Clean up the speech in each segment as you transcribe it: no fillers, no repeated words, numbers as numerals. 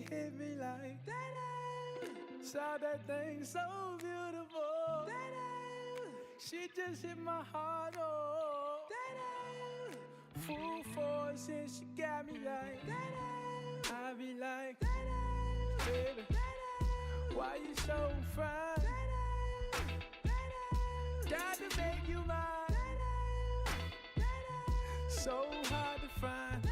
hit me like saw that thing so beautiful. She just hit my heart, oh. Full force and she got me like I be like, baby, why you so fine? Got to make you mine. So hard to find.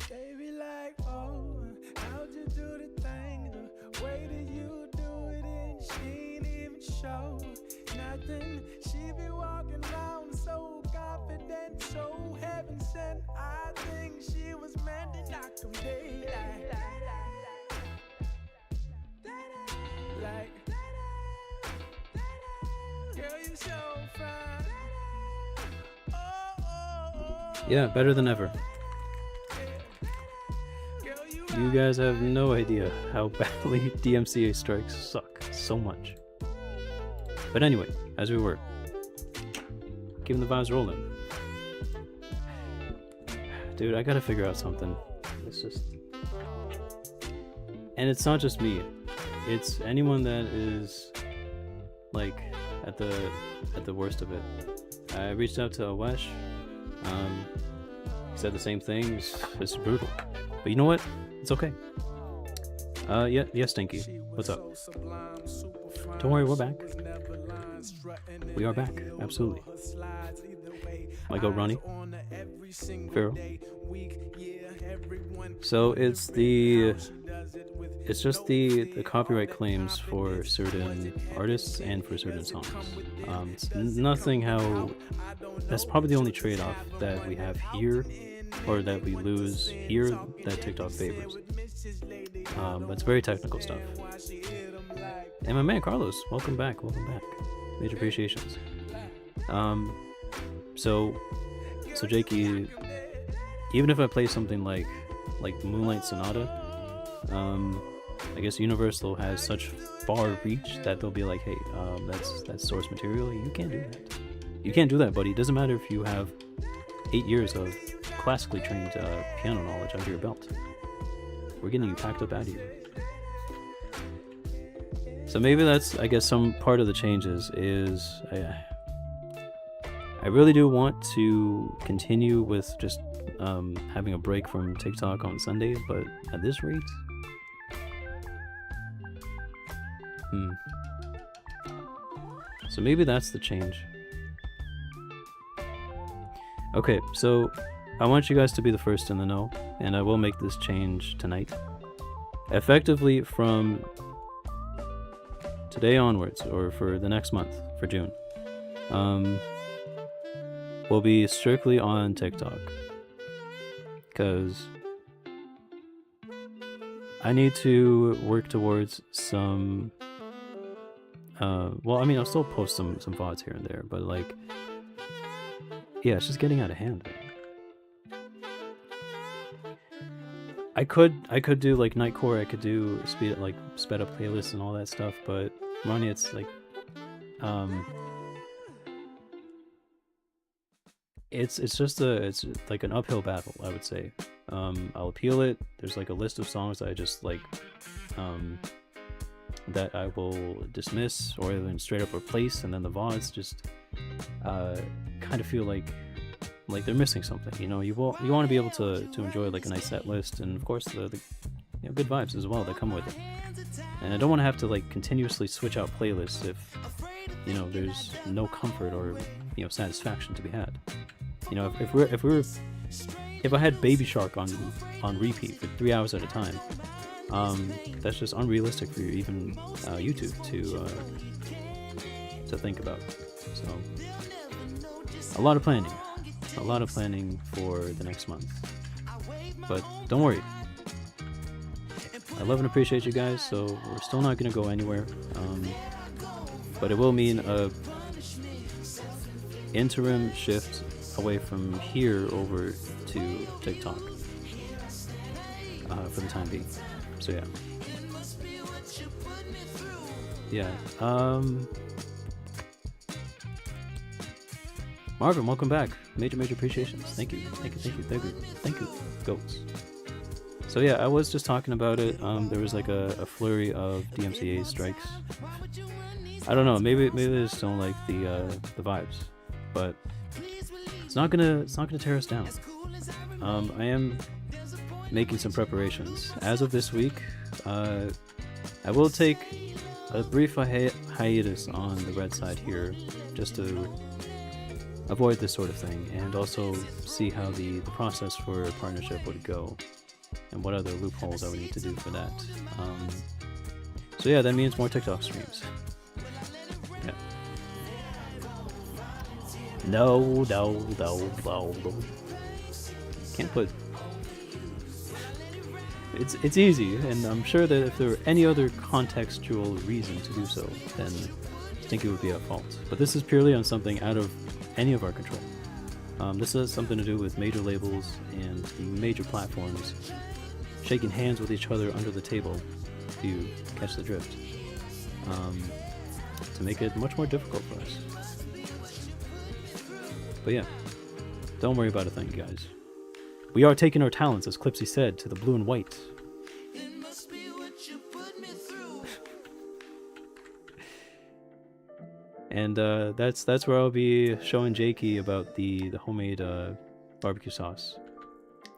They be like, oh, how'd you do the thing? The way that you do it and she ain't even show nothing. She be walking around so confident, so heaven sent. I think she was meant to knock them daylight. Like, girl, you so fine. Yeah, better than ever. You guys have no idea how badly DMCA strikes suck so much. But anyway, as we were, keeping the vibes rolling. Dude, I gotta figure out something. It's just... And it's not just me. It's anyone that is, like, at the worst of it. I reached out to Awesh. He said the same things. It's brutal. But you know what? It's okay. Yeah, Stinky. What's up? Don't worry, we're back. We are back, absolutely. I go Ronnie. Pharaoh. So it's just the copyright claims for certain artists and for certain songs. It's nothing how... That's probably the only trade-off that we have here, or that we lose here, that TikTok favors. But it's very technical stuff. And my man Carlos, welcome back. Major appreciations. So Jakey, even if I play something like Moonlight Sonata, I guess Universal has such far reach that they'll be like, hey, that's source material. You can't do that. You can't do that, buddy. It doesn't matter if you have 8 years of classically trained piano knowledge under your belt. We're getting you packed up out of here. So maybe that's, I guess, some part of the changes is I really do want to continue with just having a break from TikTok on Sunday, but at this rate, so maybe that's the change. Okay, so I want you guys to be the first in the know, and I will make this change tonight. Effectively from today onwards, or for the next month, for June, we'll be strictly on TikTok. Because I need to work towards some... well, I mean, I'll still post some VODs here and there, but like... Yeah, it's just getting out of hand, man. I could do like Nightcore, I could do sped up playlists and all that stuff, but Ronnie, it's like it's like an uphill battle, I would say. I'll appeal it. There's like a list of songs that I just like that I will dismiss or even straight up replace, and then the VODs just kind of feel like they're missing something. You know, you want to be able to enjoy like a nice set list, and of course the good vibes as well that come with it. And I don't want to have to like continuously switch out playlists if there's no comfort or satisfaction to be had. If I had Baby Shark on repeat for 3 hours at a time, that's just unrealistic for even YouTube to think about. So a lot of planning for the next month. But don't worry, I love and appreciate you guys, so we're still not going to go anywhere. But it will mean a interim shift away from here over to TikTok for the time being. So yeah. Marvin, welcome back. Major appreciations. Thank you, goats. So yeah, I was just talking about it. There was like a flurry of DMCA strikes. I don't know. Maybe they just don't like the vibes, but it's not gonna tear us down. I am making some preparations. As of this week, I will take a brief hiatus on the red side here, just to avoid this sort of thing, and also see how the process for a partnership would go, and what other loopholes I would need to do for that. So yeah, that means more TikTok streams. Yeah. No. Can't put. It's easy, and I'm sure that if there were any other contextual reason to do so, then Stinky would be at fault. But this is purely on something out of any of our control. This has something to do with major labels and the major platforms shaking hands with each other under the table, if you catch the drift, to make it much more difficult for us. But yeah, don't worry about a thing, guys. We are taking our talents, as Clipsy said, to the blue and white. And that's where I'll be showing Jakey about the homemade barbecue sauce.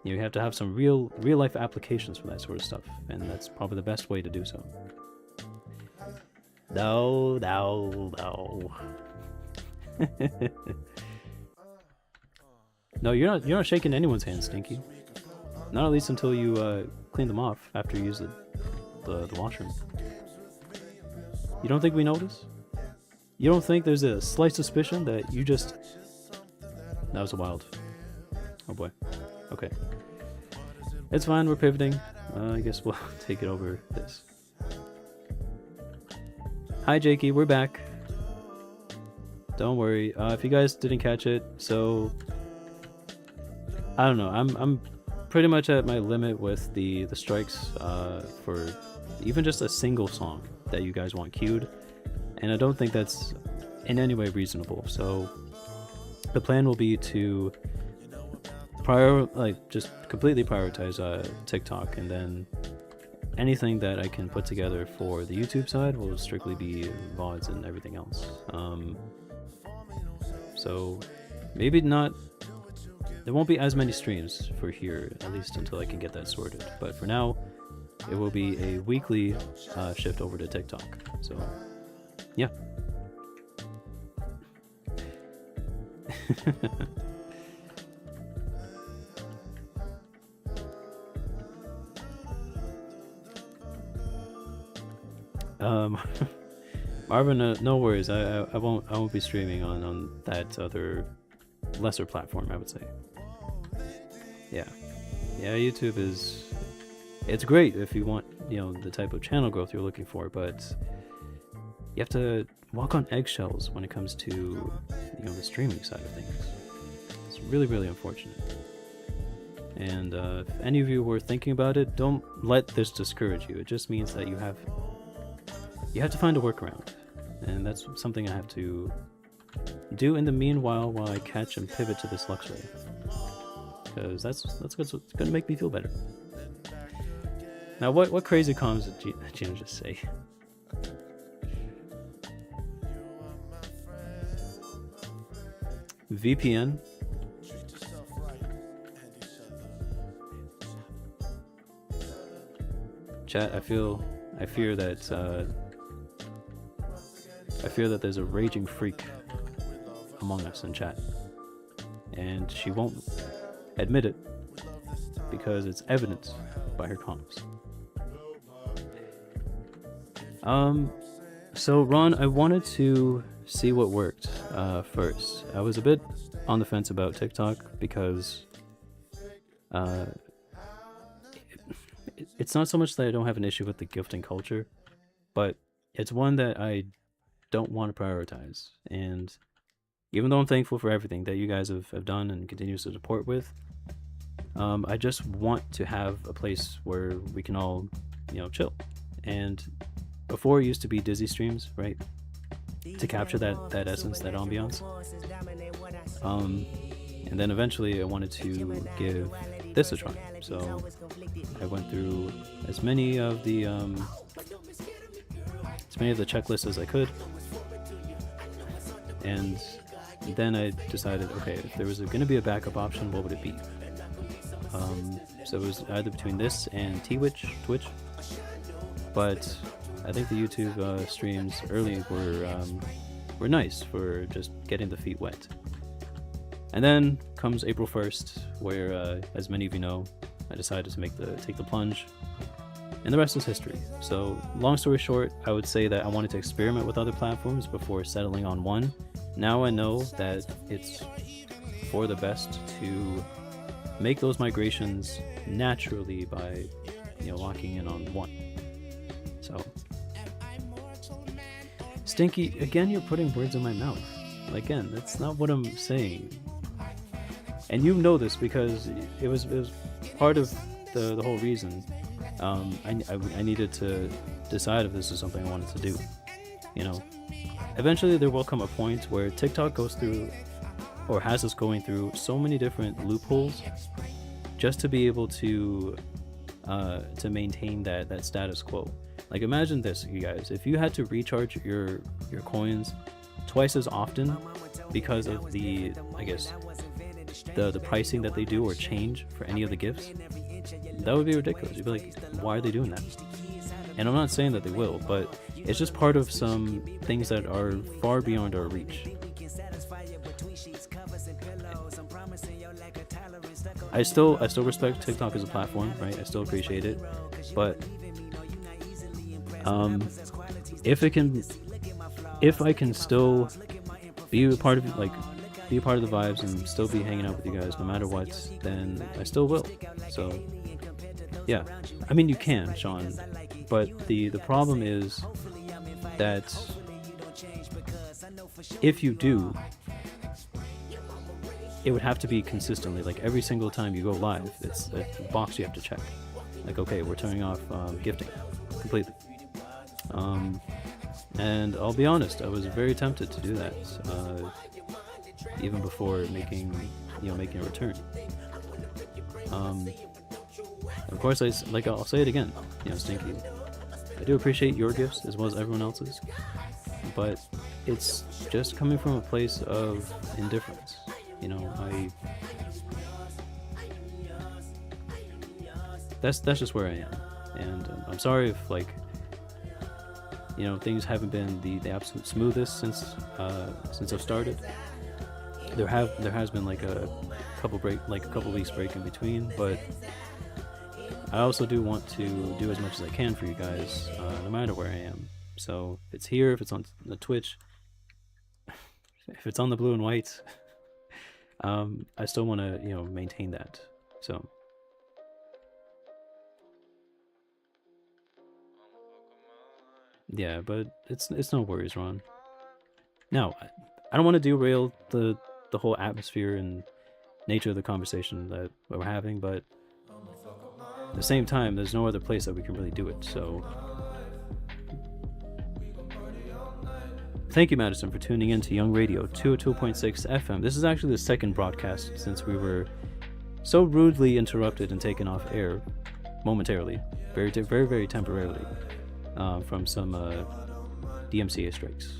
You have to have some real life applications for that sort of stuff, and that's probably the best way to do so. No. No, you're not shaking anyone's hand, Stinky. Not at least until you clean them off after you use the washroom. You don't think we notice? You don't think there's a slight suspicion that you just... That was wild. Oh boy. Okay. It's fine, we're pivoting. I guess we'll take it over this. Hi Jakey, we're back. Don't worry. If you guys didn't catch it, so... I don't know, I'm pretty much at my limit with the strikes for even just a single song that you guys want queued, and I don't think that's in any way reasonable. So the plan will be to just completely prioritize TikTok, and then anything that I can put together for the YouTube side will strictly be VODs and everything else. So maybe not. There won't be as many streams for here, at least until I can get that sorted. But for now, it will be a weekly shift over to TikTok. So, yeah. Marvin, no worries. I won't be streaming on that other lesser platform, I would say. Yeah, YouTube it's great if you want, the type of channel growth you're looking for, but you have to walk on eggshells when it comes to, the streaming side of things. It's really, really unfortunate. And if any of you were thinking about it, don't let this discourage you. It just means that you have to find a workaround, and that's something I have to do in the meanwhile while I catch and pivot to this luxury, because that's what's gonna make me feel better. Now, what crazy comments did Gina just say? VPN? Chat, I fear that there's a raging freak among us in chat, and she won't admit it because it's evident by her comments. So Ron, I wanted to see what worked first. I was a bit on the fence about TikTok because it's not so much that I don't have an issue with the gifting culture, but it's one that I don't want to prioritize. And even though I'm thankful for everything that you guys have done and continue to support with, I just want to have a place where we can all, chill. And before, it used to be Dizzy streams, right? To capture that essence, that ambiance. And then eventually I wanted to give this a try. So I went through as many of the checklists as I could, and then I decided, okay, if there was going to be a backup option, what would it be? So it was either between this and Twitch, but I think the YouTube streams early were nice for just getting the feet wet. And then comes April 1st, where, as many of you know, I decided to take the plunge, and the rest is history. So, long story short, I would say that I wanted to experiment with other platforms before settling on one. Now I know that it's for the best to make those migrations naturally by, locking in on one. So, Stinky, again, you're putting words in my mouth. Again, that's not what I'm saying. And you know this because it was part of the whole reason. I needed to decide if this is something I wanted to do. Eventually there will come a point where TikTok goes through, or has us going through, so many different loopholes just to be able to maintain that status quo. Like, imagine this, you guys. If you had to recharge your coins twice as often because of the pricing that they do or change for any of the gifts, that would be ridiculous. You'd be like, why are they doing that? And I'm not saying that they will, but it's just part of some things that are far beyond our reach. I still respect TikTok as a platform, right? I still appreciate it, but if I can still be a part of the vibes and still be hanging out with you guys no matter what, then I still will. So yeah, I mean, you can, Sean, but the problem is that if you do, it would have to be consistently. Like, every single time you go live, it's a box you have to check. Like, okay, we're turning off gifting completely. And I'll be honest, I was very tempted to do that, even before making a return. Of course, I'll say it again, Stinky, I do appreciate your gifts as well as everyone else's, but it's just coming from a place of indifference. That's just where I am, and I'm sorry if things haven't been the absolute smoothest since I've started. There has been a couple weeks break in between, but I also do want to do as much as I can for you guys, no matter where I am. So if it's here, if it's on the Twitch, if it's on the blue and white, I still want to maintain that. So. Yeah, but it's no worries, Ron. Now, I don't want to derail the whole atmosphere and nature of the conversation that we're having, but at the same time, there's no other place that we can really do it, so... Thank you, Madison, for tuning in to Young Radio 202.6 FM. This is actually the second broadcast since we were so rudely interrupted and taken off air momentarily, very, very, very temporarily, from some DMCA strikes.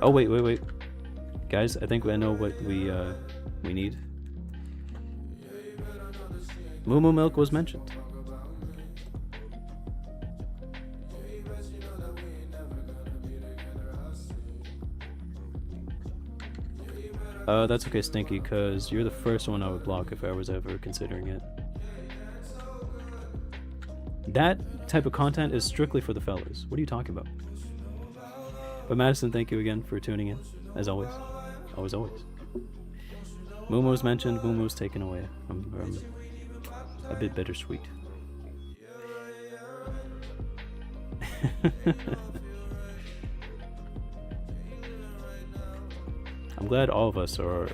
Oh, wait. Guys, I think I know what we need. Moo Moo Milk was mentioned. That's okay, Stinky, because you're the first one I would block if I was ever considering it. That type of content is strictly for the fellas. What are you talking about? But Madison, thank you again for tuning in, as always. Always. Moo Moo's mentioned, Moo Moo's taken away. I'm a bit bittersweet. I'm glad all of us are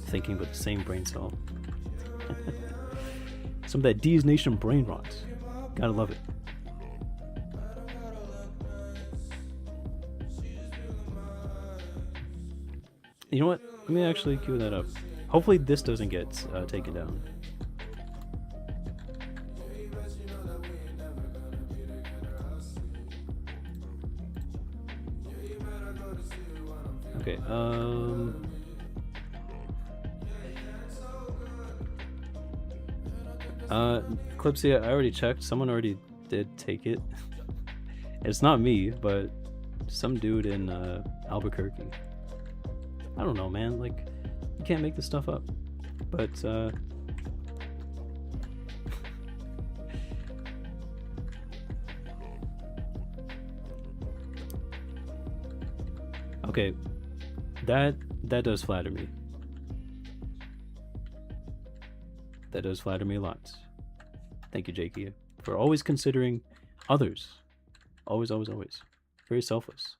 thinking with the same brain cell. Some of that D's Nation brain rot. Gotta love it. You know what? Let me actually cue that up. Hopefully this doesn't get taken down. Okay, Clipsy, I already checked. Someone already did take it. It's not me, but some dude in Albuquerque. I don't know, man. Like, you can't make this stuff up. But okay, that does flatter me. That does flatter me a lot. Thank you, Jakey, for always considering others. Always, always, always. Very selfless.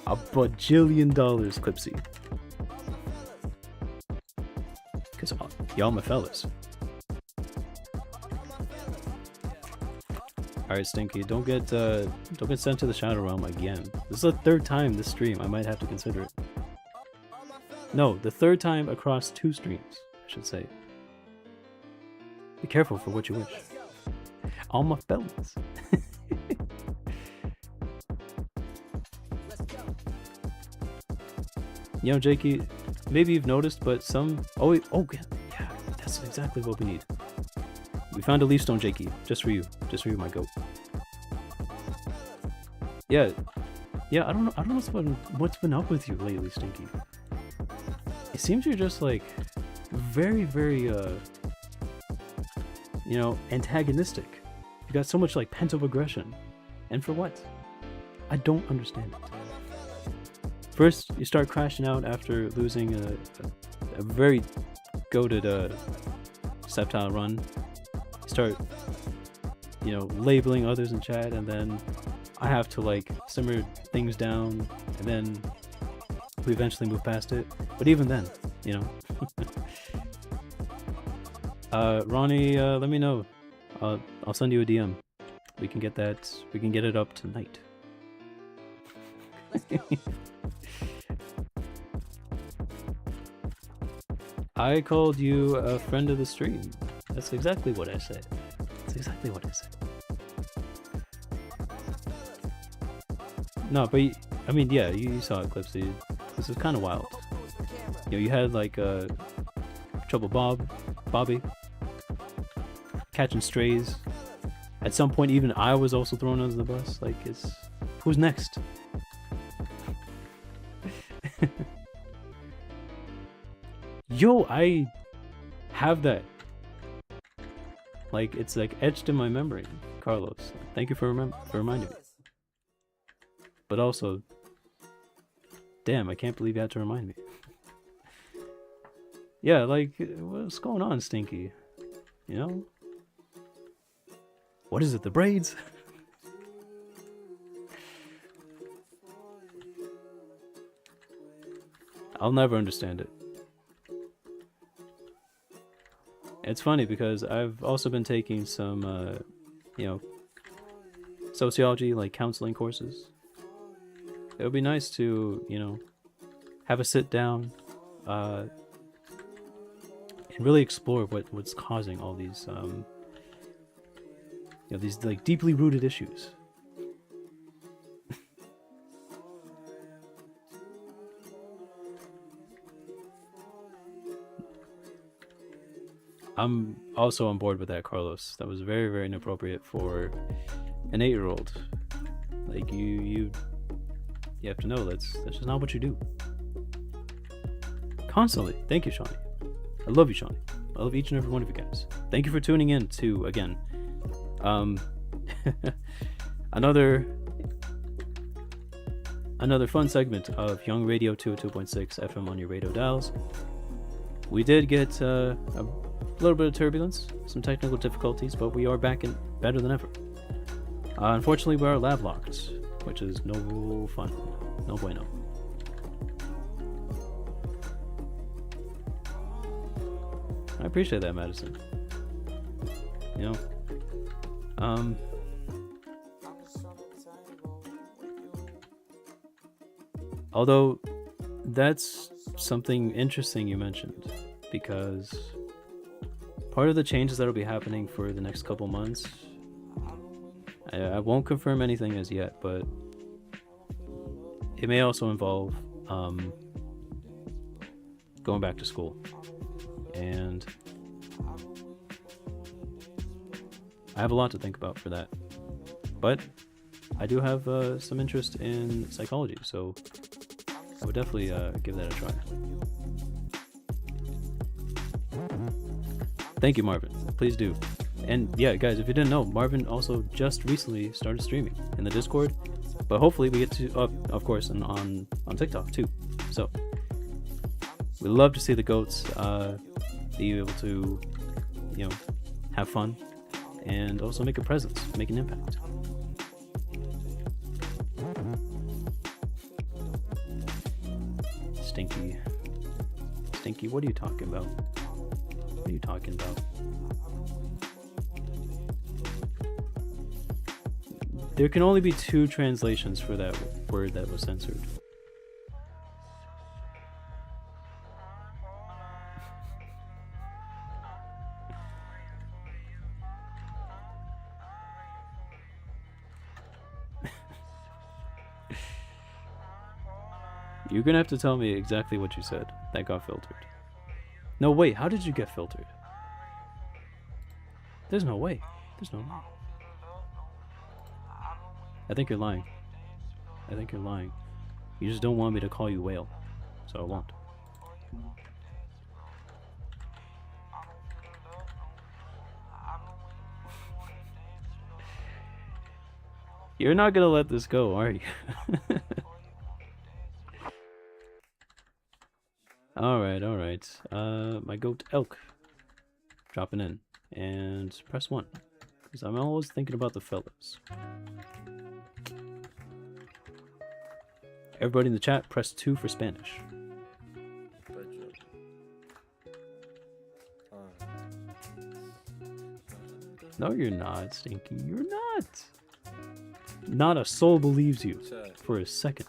A bajillion dollars, Clipsy. Cause y'all my fellas. Alright, Stinky, don't get sent to the Shadow Realm again. This is the third time this stream. I might have to consider it. No, the third time across 2 streams, I should say. Be careful for what you wish. All my fellas. You know, Jakey, maybe you've noticed, but some... Oh, yeah, that's exactly what we need. We found a leaf stone, Jakey, just for you. Just for you, my goat. Yeah, I don't know what's been up with you lately, Stinky. It seems you're just, like, very, very, you know, antagonistic. You got so much, like, pent-up aggression. And for what? I don't understand it. First, you start crashing out after losing a very goated Sceptile run. You start, you know, labeling others in chat, and then I have to, like, simmer things down, and then we eventually move past it. But even then, you know. Ronnie, let me know. I'll send you a DM. We can get it up tonight. I called you a friend of the stream. That's exactly what I said. That's exactly what I said. No, but I mean, yeah, you saw it, Clipsy. This is kind of wild. You know, you had like Trouble Bobby, catching strays. At some point, even I was also thrown under the bus. Like, who's next? Yo, I have that. Like, it's like etched in my memory, Carlos. Thank you for reminding me. But also, damn, I can't believe you had to remind me. Yeah, like, what's going on, Stinky? You know? What is it, the braids? I'll never understand it. It's funny because I've also been taking some, you know, sociology, like counseling courses. It would be nice to, you know, have a sit down, and really explore what's causing all these, you know, these like deeply rooted issues. I'm also on board with that, Carlos. That was very, very inappropriate for an 8-year-old. Like, you have to know that's just not what you do. Constantly. Thank you, Shawnee. I love you, Shawnee. I love each and every one of you guys. Thank you for tuning in to, again, another fun segment of Young Radio 202.6 FM on your radio dials. We did get a little bit of turbulence, some technical difficulties, but we are back in better than ever. Unfortunately, we are lab locked, which is no fun. No bueno. I appreciate that, Madison. You know, Although, that's something interesting you mentioned, because part of the changes that'll be happening for the next couple months, I won't confirm anything as yet, but it may also involve going back to school. And I have a lot to think about for that. But I do have some interest in psychology, so I would definitely give that a try. Thank you, Marvin. Please do. And yeah, guys, if you didn't know, Marvin also just recently started streaming in the Discord. But hopefully we get to, of course, and on TikTok too. So we love to see the goats be able to, have fun and also make a presence, make an impact. Stinky, what are you talking about? What are you talking about? There can only be 2 translations for that word that was censored. You're gonna have to tell me exactly what you said that got filtered. No, wait, how did you get filtered? There's no way. There's no way. I think you're lying. You just don't want me to call you whale, so I won't. You're not gonna let this go, are you? Alright. My goat Elk dropping in. And press 1. Because I'm always thinking about the fellas. Everybody in the chat, press 2 for Spanish. No, you're not, Stinky. You're not. Not a soul believes you for a second.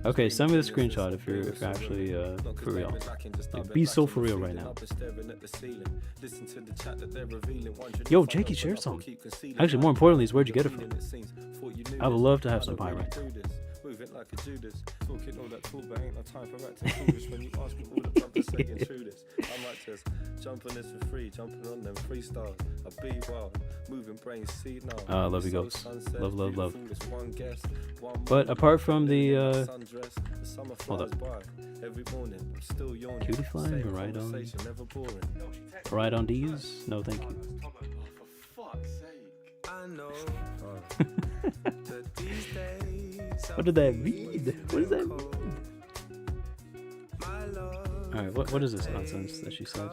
Okay, send me the screenshot if you're actually for real. Like, be so for real right now. Yo, Jakey, share some. Actually, more importantly, is where'd you get it from? I would love to have some pie right now. Moving like a Judas, talking all that talk, but ain't no time for acting when you ask me all the to say intruders. I might just jump on this for free, jumping on them freestyle. I be wild, moving brains, see now. Love you, Ghosts. Love. But apart from the hold up. Cutie flying, right on D's? No, thank you. For fuck's sake. I know. What did that mean? What does that mean? Alright, what is this nonsense that she said?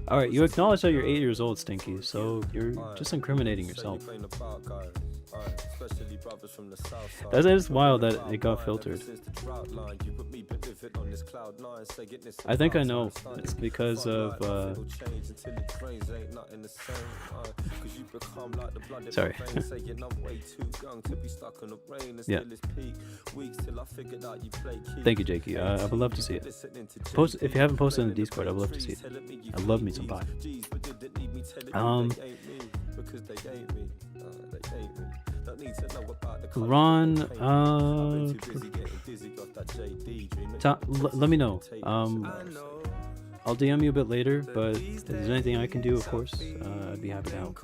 Alright, you acknowledge that you're 8 years old, Stinky, so you're just incriminating yourself. That is wild that it got filtered. I think I know. It's because of sorry. Yeah. Thank you, Jakey. I would love to see it. Post if you haven't posted in the Discord. I would love to see it. I love me some pie. Ron, let me know. I'll DM you a bit later, but if there's anything I can do, of course, I'd be happy to help.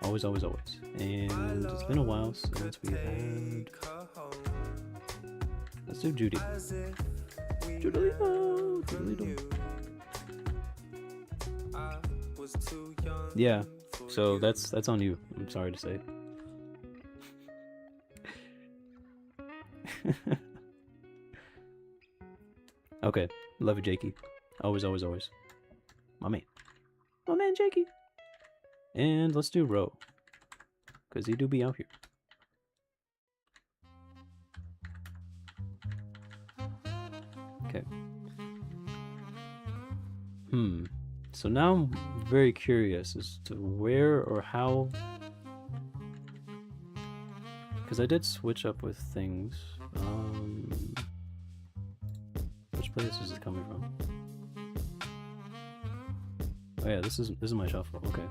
Always. And it's been a while since we've had... Let's do Judy. Judy. Yeah, so that's on you. I'm sorry to say. Okay, love you, Jakey. Always. My man, Jakey. And let's do Ro, cause he do be out here. Okay. So now I'm very curious as to where or how, because I did switch up with things. Which place is it coming from? Oh yeah, this is my shuffle. Okay.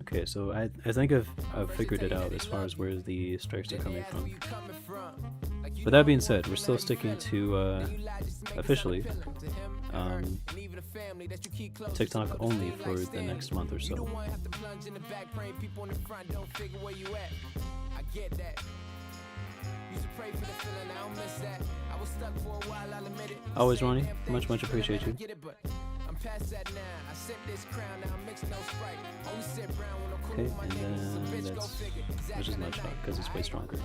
Okay, so I think I've figured it out as far as where the strikes are coming from. But that being said, we're still sticking to officially TikTok only for the next month or so. Always, Ronnie. Much appreciate you. Okay, and then that's which is much not because it's way stronger.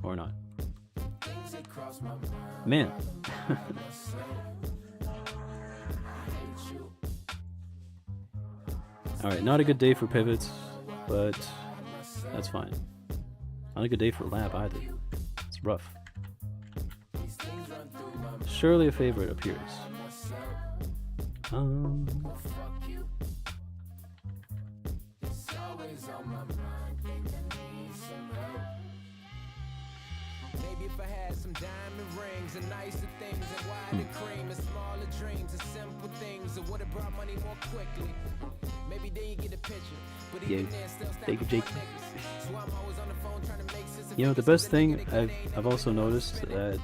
Or not. Man. Alright, not a good day for pivots, but that's fine. Not a good day for lab either. It's rough. Surely a favorite appears. Maybe if I had some diamond rings and nicer things and wider cream and smaller dreams and simple things, it would have brought money more quickly. Maybe then you get a picture, but even then still thank you, Jake. So I'm always on the phone trying to make sense of You know, the best thing I've also noticed that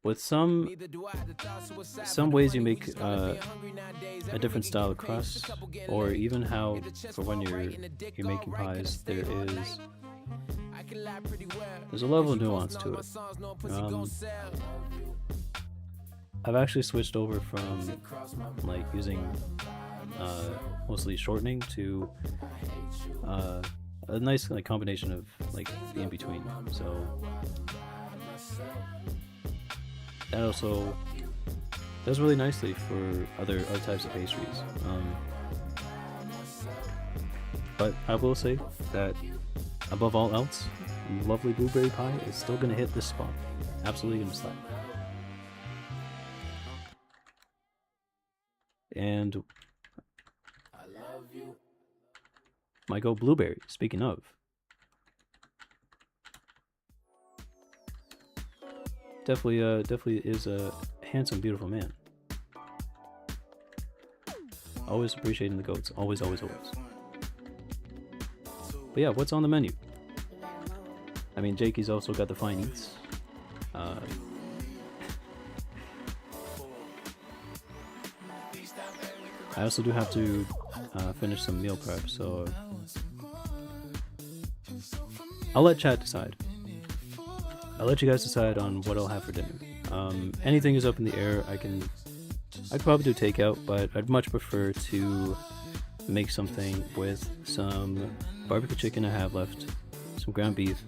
with some ways you make a different style of crust, or even how for when you're making pies, there's a level of nuance to it. I've actually switched over from like using mostly shortening to a nice like combination of like the in between. So that also does really nicely for other types of pastries. But I will say that above all else, lovely blueberry pie is still gonna hit this spot. Absolutely gonna slap. And might go blueberry. Speaking of, definitely is a handsome, beautiful man. Always appreciating the goats. Always. But yeah, what's on the menu? I mean, Jakey's also got the fine eats. I also do have to finish some meal prep, so I'll let chat decide. I'll let you guys decide on what I'll have for dinner. Anything is up in the air. I'd probably do takeout, but I'd much prefer to make something with some barbecue chicken I have left, some ground beef.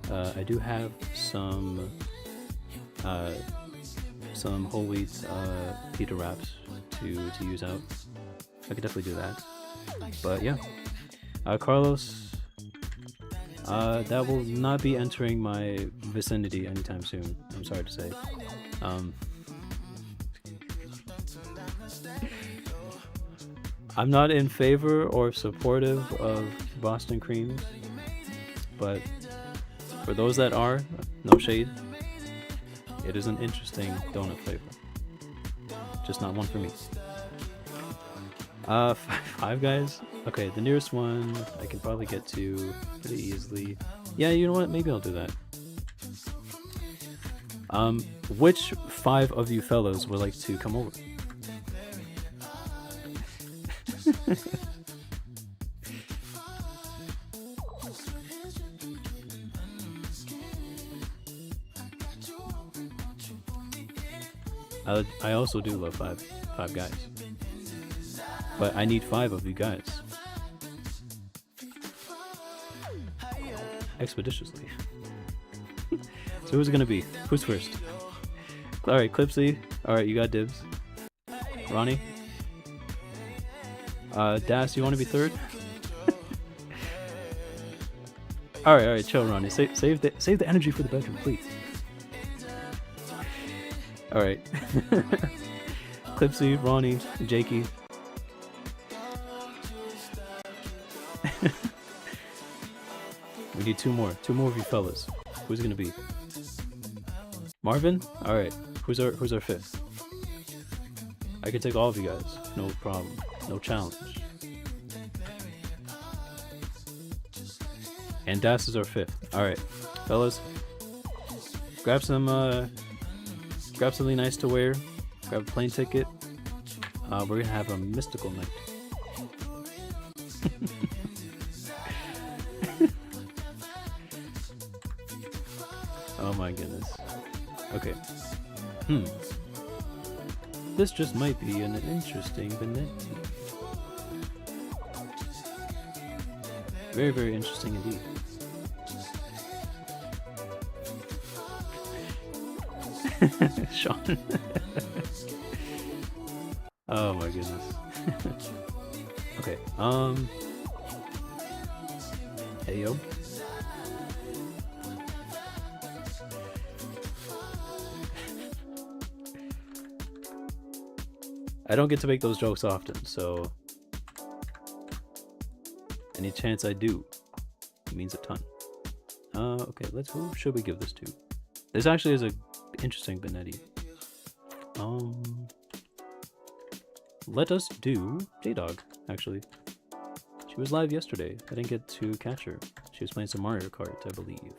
I do have some whole wheat pita wraps to use out. I could definitely do that. But yeah, Carlos, that will not be entering my vicinity anytime soon. I'm sorry to say. I'm not in favor or supportive of Boston creams, but for those that are, no shade, it is an interesting donut flavor. Just not one for me. Five Guys? Okay, the nearest one I can probably get to pretty easily. Yeah, you know what? Maybe I'll do that. Which 5 of you fellows would like to come over? I also do love Five Guys, but I need 5 of you guys expeditiously. So who's it gonna be? Who's first? All right, Clipsy. All right, you got dibs. Ronnie. Das, you want to be third? All right, chill, Ronnie. Save the energy for the bedroom, please. All right. Clipsy, Ronnie, Jakey. We need two more of you fellas. Who's it gonna be? Marvin? All right. Who's our fifth? I can take all of you guys. No problem. No challenge. And Das is our fifth. All right, fellas. Grab something nice to wear. Grab a plane ticket. We're gonna have a mystical night. Oh my goodness. Okay. This just might be an interesting Benetti. Very, very interesting indeed. Sean. Oh my goodness. Okay. Hey yo. I don't get to make those jokes often, so any chance I do, it means a ton. Okay, who should we give this to? This actually is a interesting Benetti. Let us do J-Dog, actually. She was live yesterday. I didn't get to catch her. She was playing some Mario Kart, I believe.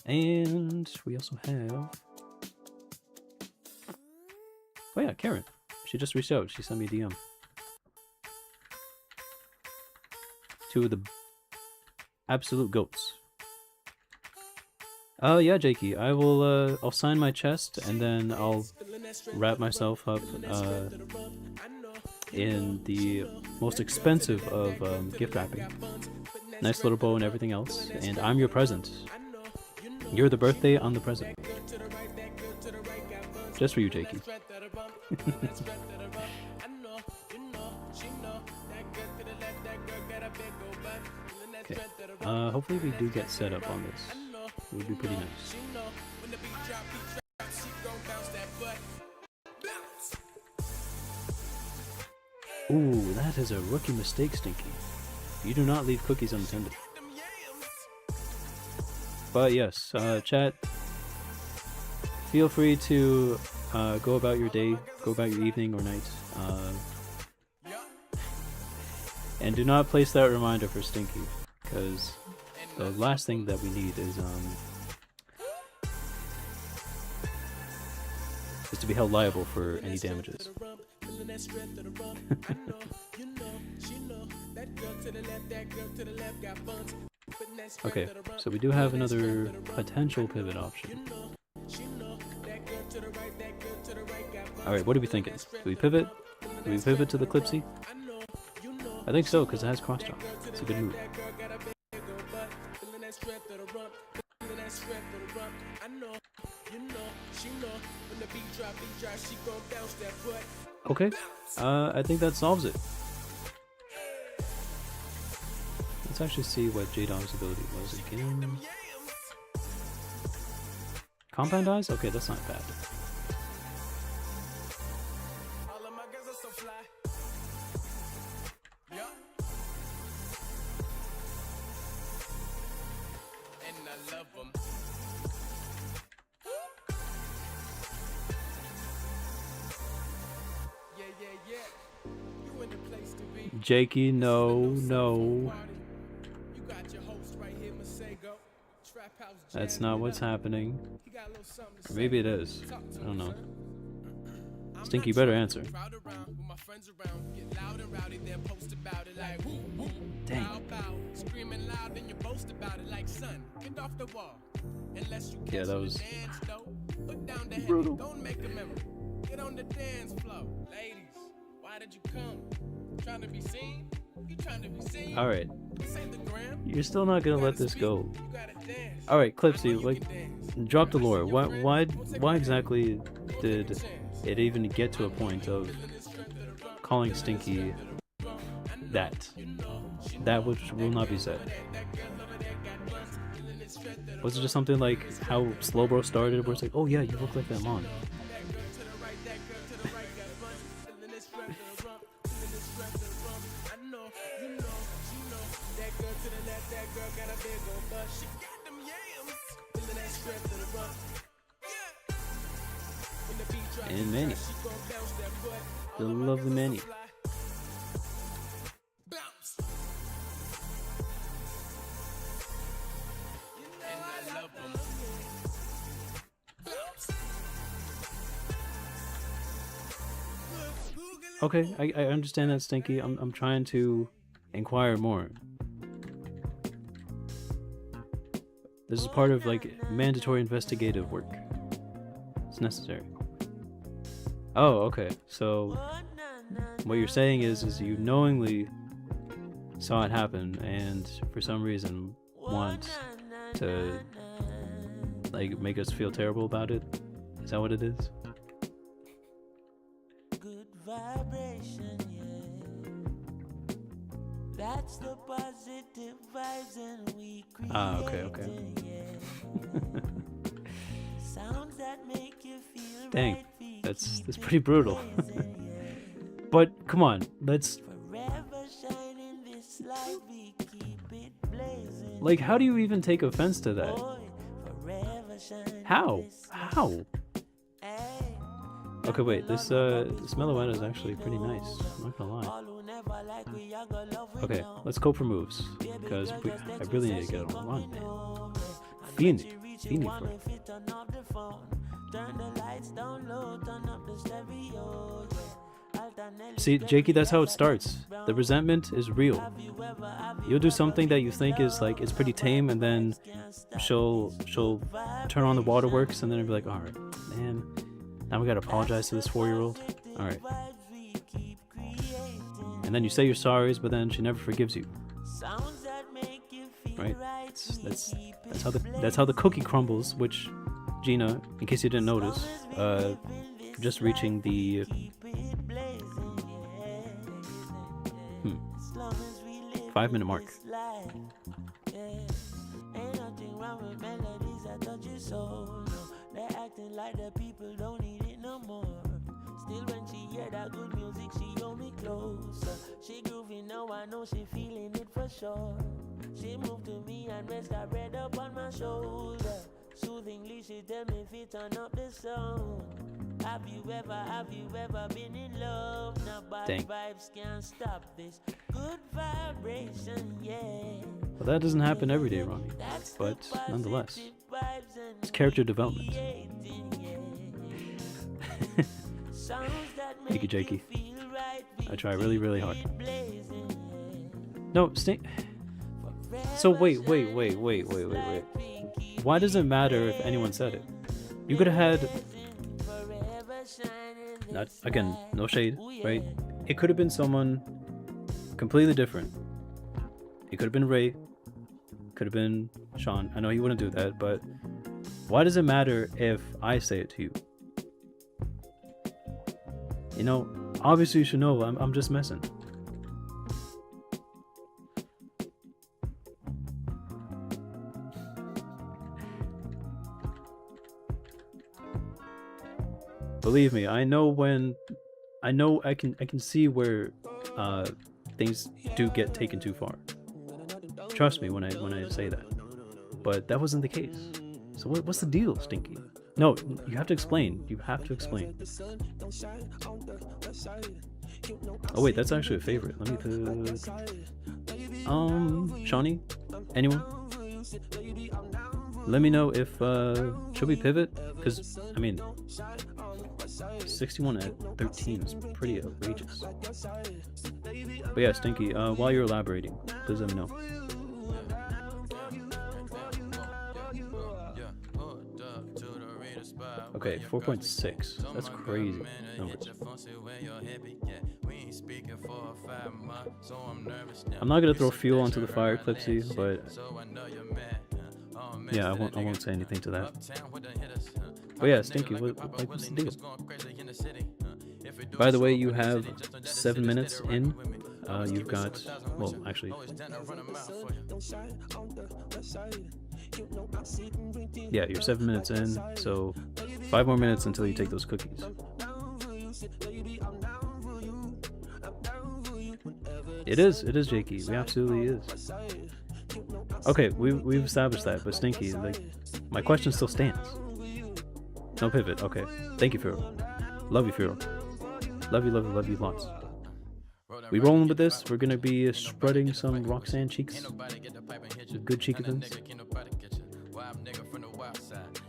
And we also have... Oh yeah, Karen. She just reached out. She sent me a DM. Two of the absolute goats. Oh yeah, Jakey. I will. I'll sign my chest and then I'll wrap myself up in the most expensive of gift wrapping. Nice little bow and everything else. And I'm your present. You're the birthday. I'm the present. Just for you, Jakey. Okay. Hopefully we do get set up on this. It would be pretty nice. Ooh, that is a rookie mistake, Stinky. You do not leave cookies unattended. But yes, chat. Feel free to go about your day, go about your evening or night, and do not place that reminder for Stinky, because the last thing that we need is to be held liable for any damages. Okay, so we do have another potential pivot option. Alright, what are we thinking? Do we pivot? Do we pivot to the Clipsy? I think so, because it has cross drop. It's a good move. Okay, I think that solves it. Let's actually see what J-Dog's ability was again. Compound eyes? Okay, that's not bad. Jakey, no. That's not what's happening. Or maybe it is. I don't know. Stinky, better answer. Dang. Yeah, that was brutal. Get on the dance floor. Ladies, why did you come? Trying to be seen? You trying to be seen? All right. You're still not gonna let this go. All right, Clipsy, like, drop the lore. Why exactly did it even get to a point of calling Stinky that which will not be said? Was it just something like how Slow Bro started, where it's like, oh yeah, you look like that mom? And Manny, the lovely Manny. Okay, I understand that, Stinky. I'm trying to inquire more. This is part of like mandatory investigative work. It's necessary. Oh, okay. So what you're saying is you knowingly saw it happen and for some reason want to like make us feel terrible about it? Is that what it is? Good vibration, yeah. That's the positive vibes and we create. Okay. Yeah. Sounds that make you feel Dang, right, that's pretty brutal. But come on, let's. forever shining this light, we keep it blazing. Like, how do you even take offense to that? Boy, forever shining How? this How? light. Hey. Okay, wait. This Meloetta is actually pretty nice. I'm not gonna lie. All who never like we are gonna love we Okay, know. let's go for moves because I really need to get on run, man. Fiend for it. See, Jakey, that's how it starts. The resentment is real. You'll do something that you think is like it's pretty tame, and then she'll turn on the waterworks, and then it'll be like, all right, man, now we gotta apologize to this 4-year-old. All right, and then you say you're sorries, but then she never forgives you. Right? That's how the cookie crumbles. Which, Gina, in case you didn't notice, just reaching the 5-minute mark. Still when she hear that good music, she hold me closer. She groovy now, I know she feeling it for sure. She moved to me and rest her head up on my shoulder. Soothingly she tell me if it turn up the sound. Have you ever been in love? Now bad vibes can't stop this. Good vibration, yeah. Well, that doesn't happen every day, Ronnie. But nonetheless, it's character development. Thank you, Jakey. I try really, really hard. No, stay. So wait. Why does it matter if anyone said it? You could have had. Not again, no shade, right? It could have been someone completely different. It could have been Ray. Could have been Sean. I know he wouldn't do that, but why does it matter if I say it to you? You know, obviously you should know I'm just messing. Believe me, I can see where things do get taken too far. Trust me when I say that. But that wasn't the case. So what's the deal, Stinky? No, you have to explain. You have to explain. Oh wait, that's actually a favorite. Let me put Shawnee? Anyone? Let me know if should we pivot? Because I mean 61 at 13 is pretty outrageous. But yeah, Stinky, while you're elaborating, please let me know. Okay, 4.6. That's crazy numbers. I'm not gonna throw fuel onto the fire, Clipsy, but yeah, I won't say anything to that. But yeah, Stinky, what's the deal? By the way, you have 7 minutes in. You've got, well, actually, Yeah, you're 7 minutes in, so 5 more minutes until you take those cookies. It is, Jakey. We absolutely is. Okay, we've established that, but Stinky, like, my question still stands. No pivot. Okay, thank you, Firo. Love you, Firo. Love you lots. We rolling with this. We're gonna be spreading some Roxanne cheeks, some good cheekins.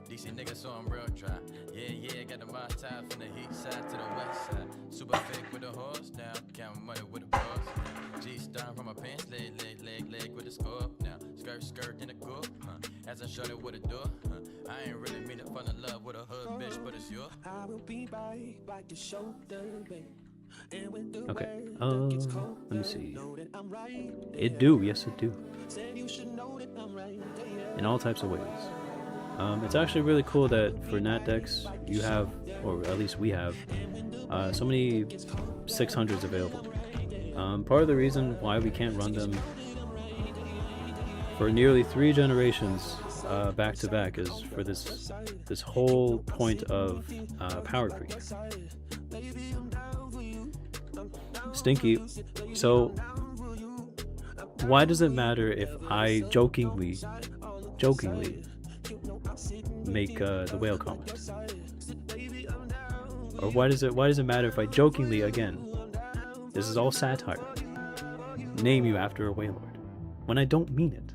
DC nigga, so I'm real dry. Yeah, got the my tie from the heat side to the west side. Super fake with the horse now, count money with the boss. G-star from my pants, leg with the score now. Skirt in the coupe, as I shut it with a door. I ain't really mean to fall in love with a hood bitch, but it's yours. I will be right by your shoulder, babe. Okay, let me see. It do, yes it do. In all types of ways. It's actually really cool that for NatDex you have, or at least we have, so many 600s available. Part of the reason why we can't run them for nearly 3 generations back to back is for this whole point of power creep. Stinky, so why does it matter if I jokingly make the whale comment? Or why does it matter if I jokingly, again, this is all satire, name you after a whalelord when I don't mean it?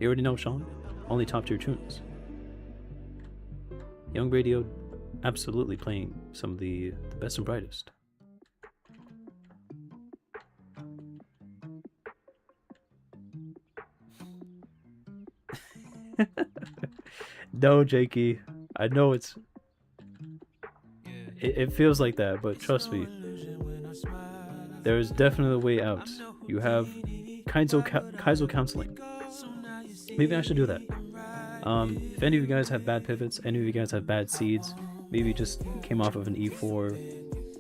You already know, Sean. Only top tier tunes. Young Radio absolutely playing some of the best and brightest. No, Jakey. I know it feels like that, but trust me, there is definitely a way out. You have Kaizo counseling. Maybe I should do that. If any of you guys have bad pivots, any of you guys have bad seeds, maybe you just came off of an E4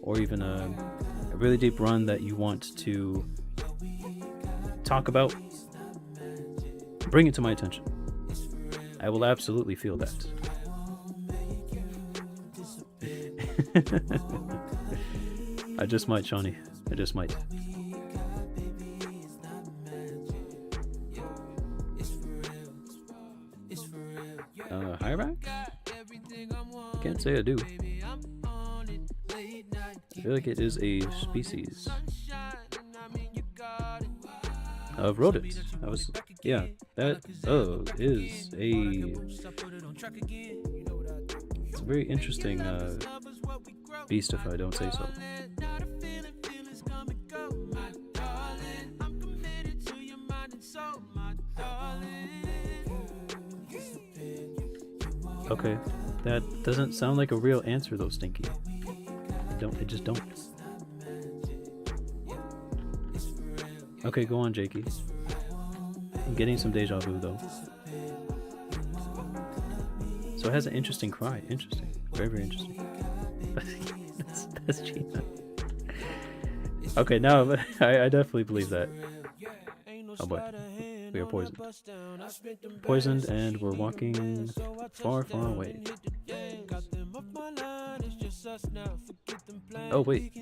or even a really deep run that you want to talk about, bring it to my attention. I will absolutely feel that. I just might, Shawnee. I just might. Hierarch? I can't say I do. I feel like it is a species of rodents. That is it's a very interesting beast, if I don't say so. Okay, that doesn't sound like a real answer though, Stinky. I just don't. Okay, go on, Jakey. I'm getting some deja vu though. So it has an interesting cry. Interesting. Very, very interesting. that's Gina. Okay, now I definitely believe that. Oh boy. We are poisoned. Poisoned, and we're walking far, far away. Oh wait.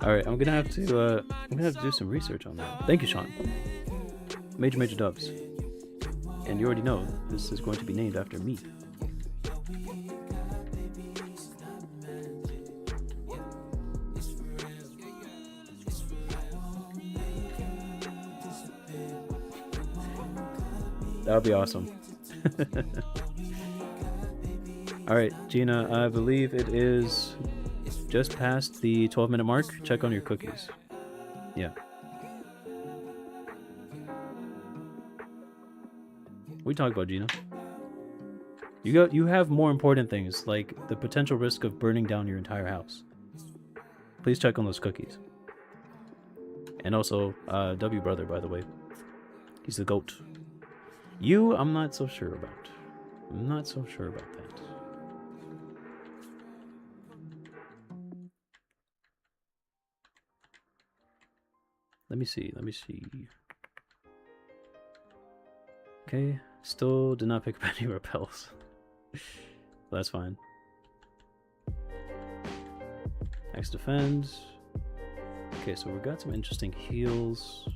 Alright, I'm gonna have to do some research on that. Thank you, Sean. Major dubs. And you already know this is going to be named after me. That would be awesome. Alright, Gina, I believe it is just past the 12-minute mark. Check on your cookies. Yeah. We talk about, Gina. You have more important things, like the potential risk of burning down your entire house. Please check on those cookies. And also, W Brother, by the way. He's the GOAT. You, I'm not so sure about. I'm not so sure about that. Let me see. Let me see. Okay, still did not pick up any repels. That's fine. X defend. Okay, so we got some interesting heals.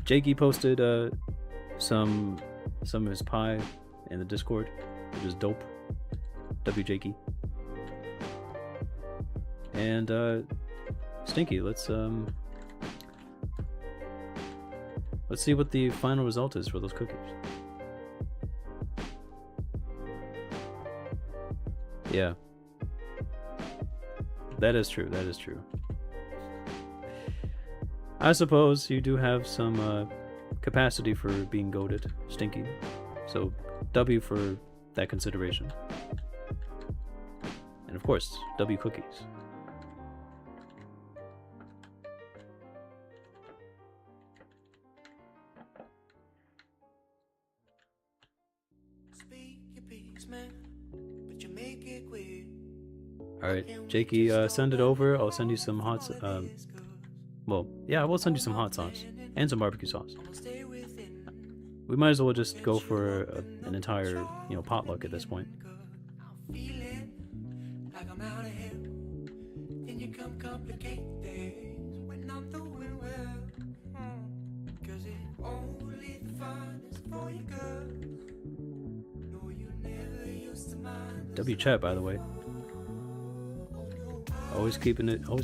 Jakey posted some of his pie in the Discord, which is dope. W Jakey. And Stinky, let's see what the final result is for those cookies. Yeah. That is true, that is true. I suppose you do have some capacity for being goated, Stinky. So W for that consideration. And of course, W cookies. Alright, Jakey, send it over. I'll send you some hot well, yeah, I will send you some hot sauce and some barbecue sauce. We might as well just go for an entire, potluck at this point. W chat, by the way. Always keeping it real.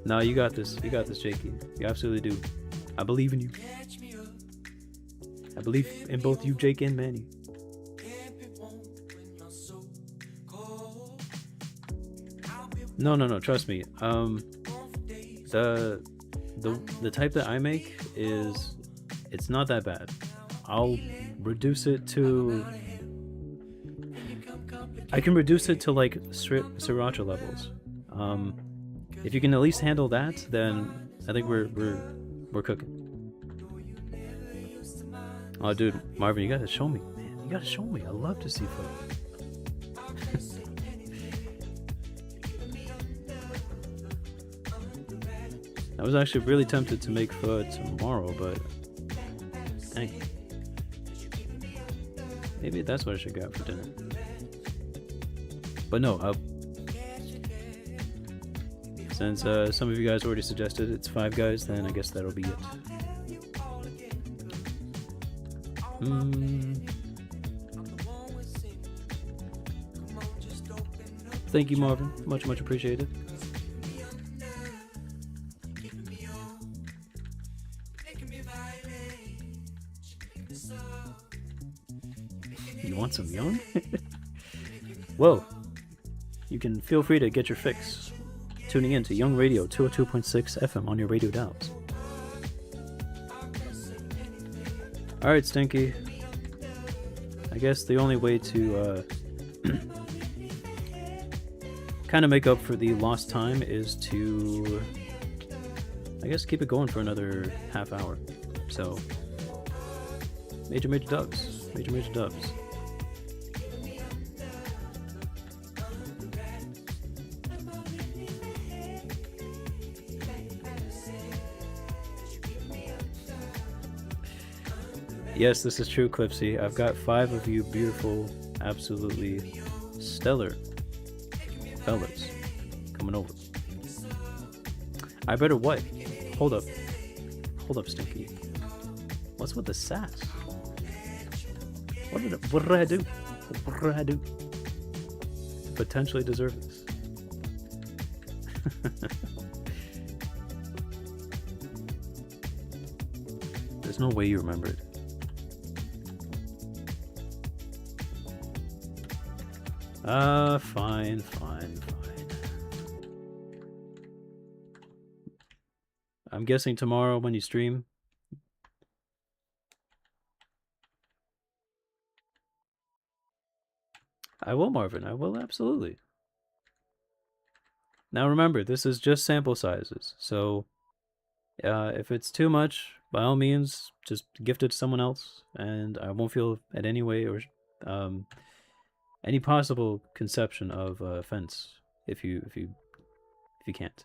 No, you got this. You got this, Jakey. You absolutely do. I believe in you. I believe in both you, Jake, and Manny. No. Trust me. The type that I make it's not that bad. I'll reduce it to. I can reduce it to like sriracha levels. If you can at least handle that, then I think we're cooking. Oh, dude, Marvin, you gotta show me, man. You gotta show me. I love to see photos. I was actually really tempted to make pho tomorrow, but dang. Maybe that's what I should grab for dinner. But no, since some of you guys already suggested it's 5 guys, then I guess that'll be it. Thank you, Marvin. Much appreciated. You want some young? Well, you can feel free to get your fix tuning in to Young Radio 202.6 FM on your radio dials. Alright, Stinky. I guess the only way to kind of make up for the lost time is to, I guess, keep it going for another half hour. So, major dubs. Major dubs. Yes, this is true, Clipsy. I've got 5 of you beautiful, absolutely stellar fellas coming over. I better what? Hold up, Stinky. What's with the sass? What did I do? What did I do to potentially deserve this? There's no way you remember it. Fine. I'm guessing tomorrow when you stream, I will, Marvin. I will absolutely. Now remember, this is just sample sizes, so if it's too much, by all means, just gift it to someone else, and I won't feel in any way or um, any possible conception of offense if you can't.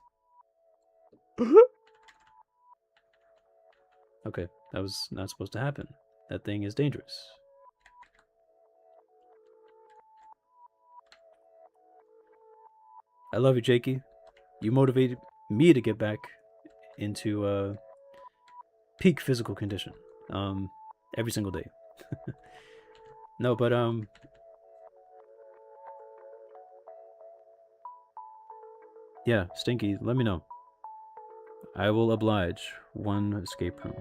Okay, that was not supposed to happen. That thing is dangerous. I love you, Jakey. You motivated me to get back into peak physical condition. Every single day. No, but yeah, Stinky, let me know. I will oblige. One escape room.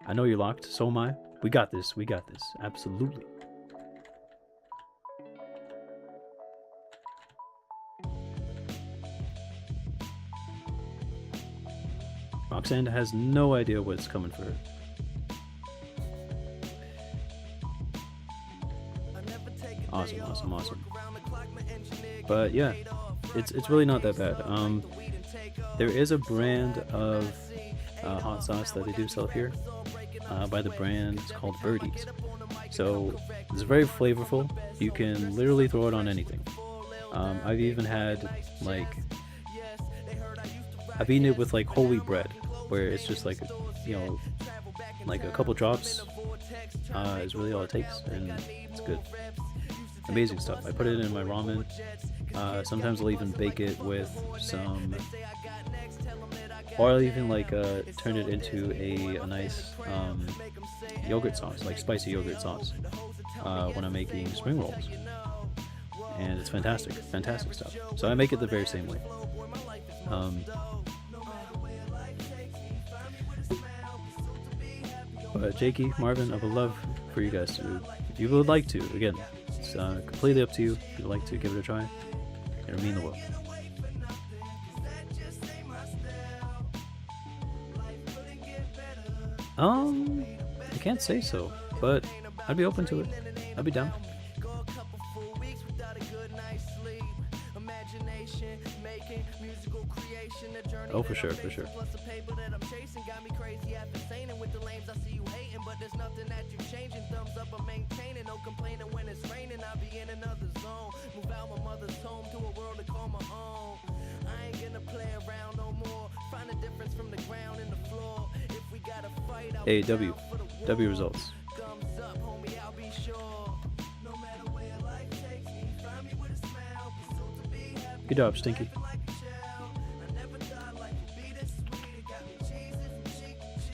I know you're locked, so am I. We got this, absolutely. Roxanne has no idea what's coming for her. Awesome. But yeah, it's really not that bad. There is a brand of hot sauce that they do sell here. By the brand, it's called Birdies. So it's very flavorful. You can literally throw it on anything. I've even had I've eaten it with like whole wheat bread, where it's just like like a couple drops is really all it takes, and it's good. Amazing stuff. I put it in my ramen. Sometimes I'll even bake it with some, or I'll even turn it into a nice yogurt sauce, like spicy yogurt sauce, when I'm making spring rolls. And it's fantastic stuff. So I make it the very same way. But Jakey, Marvin, I would love for you guys to, if you would like to, again, it's completely up to you. If you'd like to give it a try, it'll mean the world. I can't say so, but I'd be open to it. I'd be down. Oh, for sure. Hey, W results. Good job, Stinky.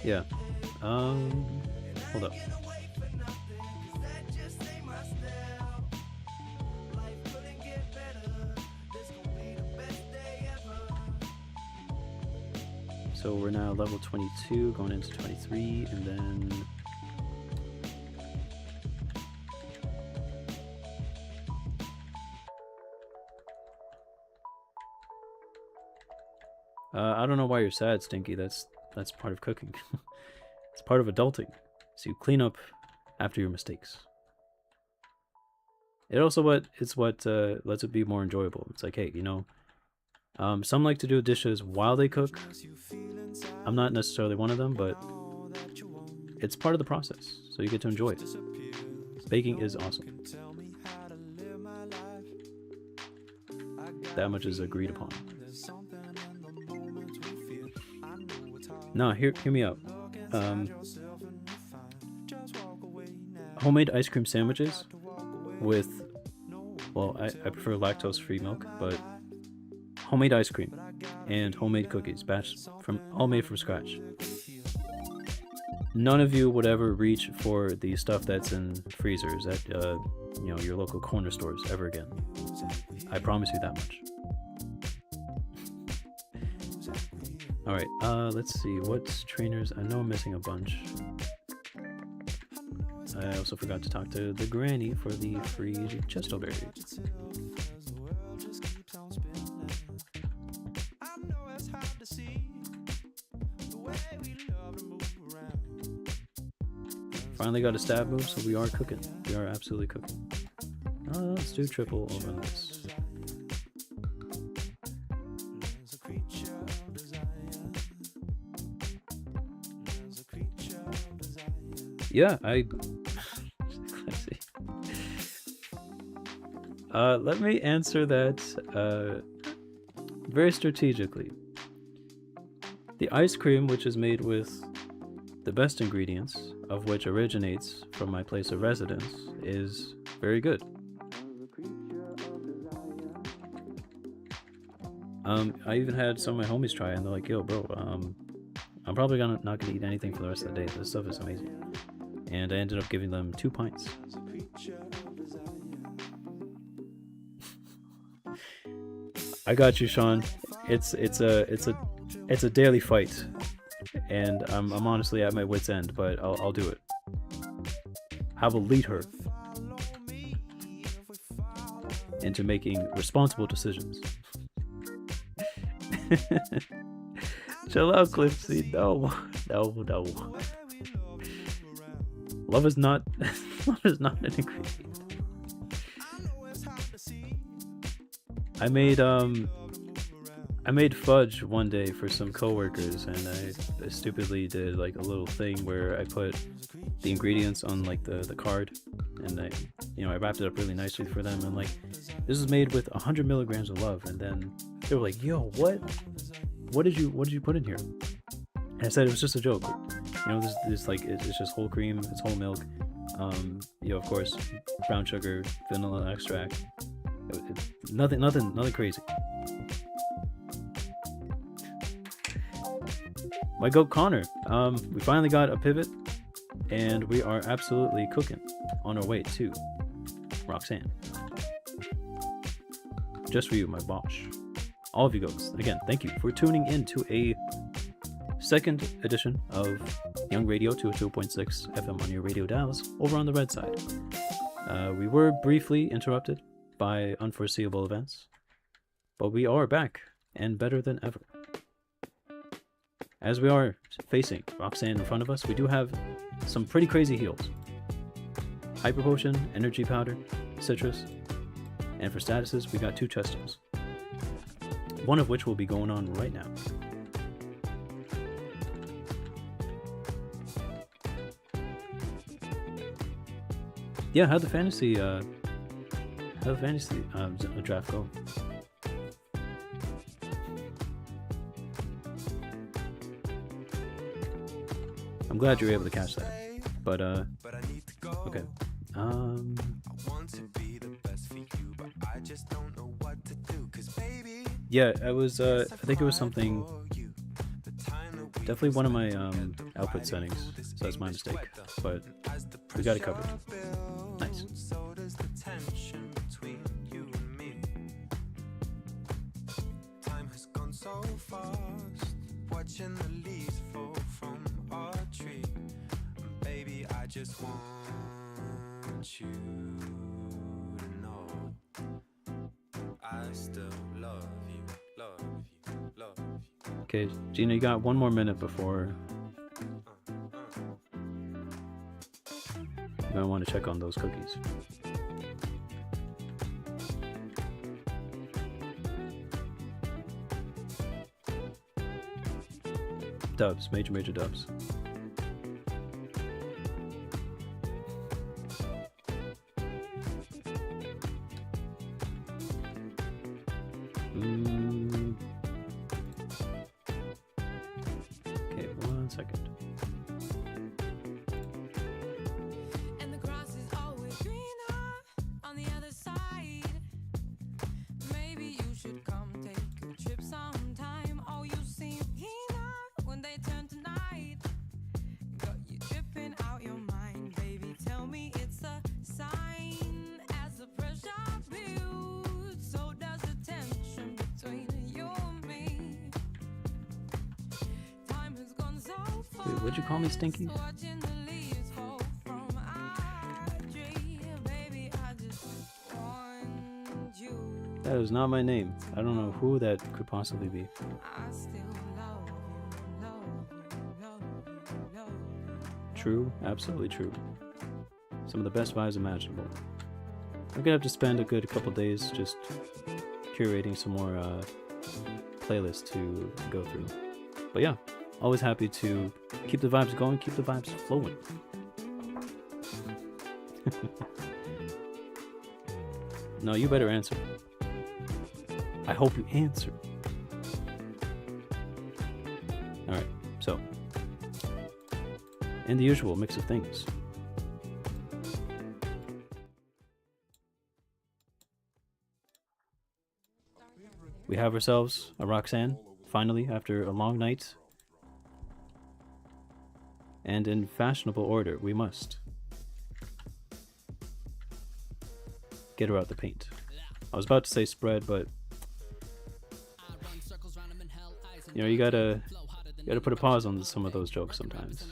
Yeah. Hold up. So we're now level 22, going into 23, and then I don't know why you're sad, Stinky. That's part of cooking. It's part of adulting. So you clean up after your mistakes. It also lets it be more enjoyable. It's like, hey, some like to do dishes while they cook. I'm not necessarily one of them, but it's part of the process, so you get to enjoy it. Baking is awesome. That much is agreed upon. No, hear me out. Homemade ice cream sandwiches with, well, I prefer lactose-free milk, but homemade ice cream and homemade cookies, all made from scratch. None of you would ever reach for the stuff that's in freezers at your local corner stores ever again. I promise you that much. All right, let's see what trainers. I know I'm missing a bunch. I also forgot to talk to the granny for the free chesto berries. Finally got a stab move, so we are cooking. We are absolutely cooking. Let's do triple over this. Yeah, let's see. Let me answer that very strategically. The ice cream, which is made with the best ingredients, of which originates from my place of residence, is very good. I even had some of my homies try it, and they're like, "Yo, bro, I'm probably not gonna eat anything for the rest of the day. This stuff is amazing." And I ended up giving them 2 pints. I got you, Sean. It's a daily fight, and I'm honestly at my wit's end, but I'll do it. I will lead her into making responsible decisions. Chill out, Clipsy. No. Love is not an ingredient. I made fudge one day for some coworkers, and I stupidly did like a little thing where I put the ingredients on like the card, and I wrapped it up really nicely for them, and like, this is made with 100 milligrams of love, and then they were like, "Yo, what did you put in here?" And I said it was just a joke. This like, it's just whole cream, it's whole milk, of course, brown sugar, vanilla extract. Nothing crazy. My goat Connor. We finally got a pivot, and we are absolutely cooking on our way to Roxanne. Just for you, my Bosch. All of you goats, again, thank you for tuning in to a second edition of Young Radio 202.6 FM on your radio dials over on the red side. We were briefly interrupted by unforeseeable events, but we are back and better than ever. As we are facing Roxanne in front of us, we do have some pretty crazy heals. Hyper Potion, Energy Powder, Citrus, and for statuses, we got 2 chest stones. One of which will be going on right now. Yeah, how'd the fantasy draft go? I'm glad you were able to catch that. But okay. Yeah, it was I think it was something, definitely one of my output settings, so that's my mistake, but we got it covered. Nice. Watching the leaves fall from our tree, baby, I just want you to know I still love you. Okay, Gina, you got 1 more minute before you might want to check on those cookies. Dubs, major dubs. Okay, 1 second. And the grass is always greener on the other side. Maybe you should come take a trip sometime. Oh, you seem keener when they turn tonight. Got you dripping out your mind, baby. Tell me it's a sign. As the pressure builds, so does the tension between you and me. Time has gone so far. Wait, what'd you call me, Stinky? That is not my name. I don't know who that could possibly be. True, absolutely true. Some of the best vibes imaginable. I'm gonna have to spend a good couple days just curating some more playlists to go through. But yeah, always happy to keep the vibes going, keep the vibes flowing. No, you better answer. I hope you answer. Alright, so. In the usual mix of things. We have ourselves a Roxanne, finally, after a long night. And in fashionable order, we must get her out the paint. I was about to say spread, but you know, you gotta put a pause on some of those jokes sometimes.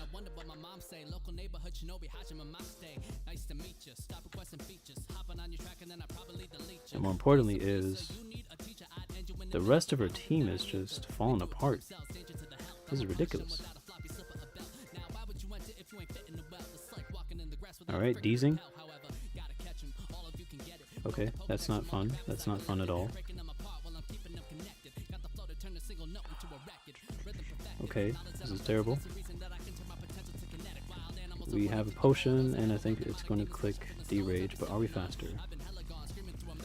And more importantly is the rest of her team is just falling apart. This is ridiculous. Alright, Deezing. Okay, that's not fun. That's not fun at all. Okay, this is terrible. We have a potion, and I think it's going to click D-Rage, but are we faster?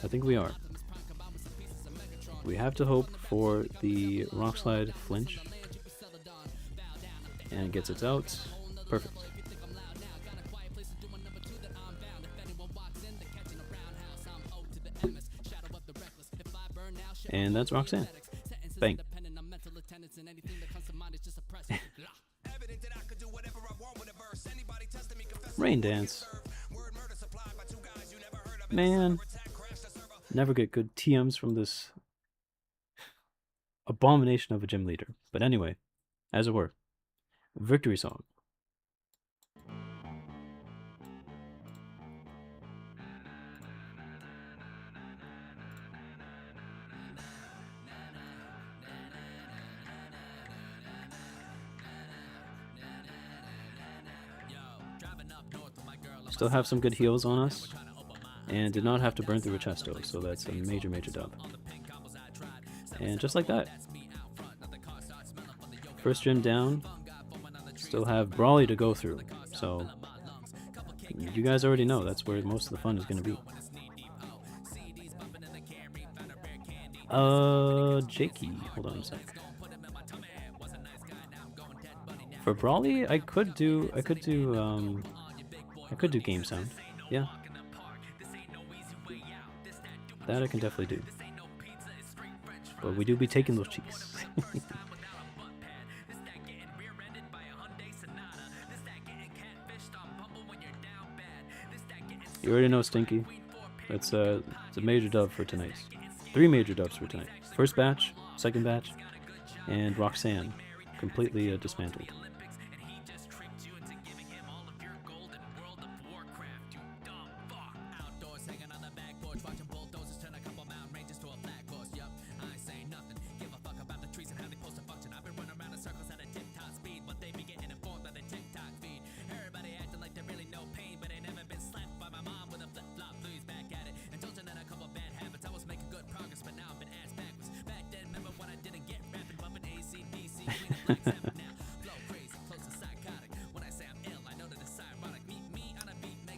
I think we are. We have to hope for the Rock Slide flinch. And it gets it out. Perfect. And that's Roxanne. Bang. Rain Dance. Man. Never get good TMs from this abomination of a gym leader. But anyway, as it were, victory song. Still have some good heals on us, and did not have to burn through a chesto, so that's a major, major dub. And just like that, first gym down, still have Brawly to go through, so you guys already know that's where most of the fun is going to be. Jakey, hold on a sec. For Brawly, I could do game sound. Yeah. That I can definitely do. But we do be taking those cheeks. You already know Stinky. It's a major dub for tonight. 3 major dubs for tonight. First batch, second batch, and Roxanne. Completely dismantled.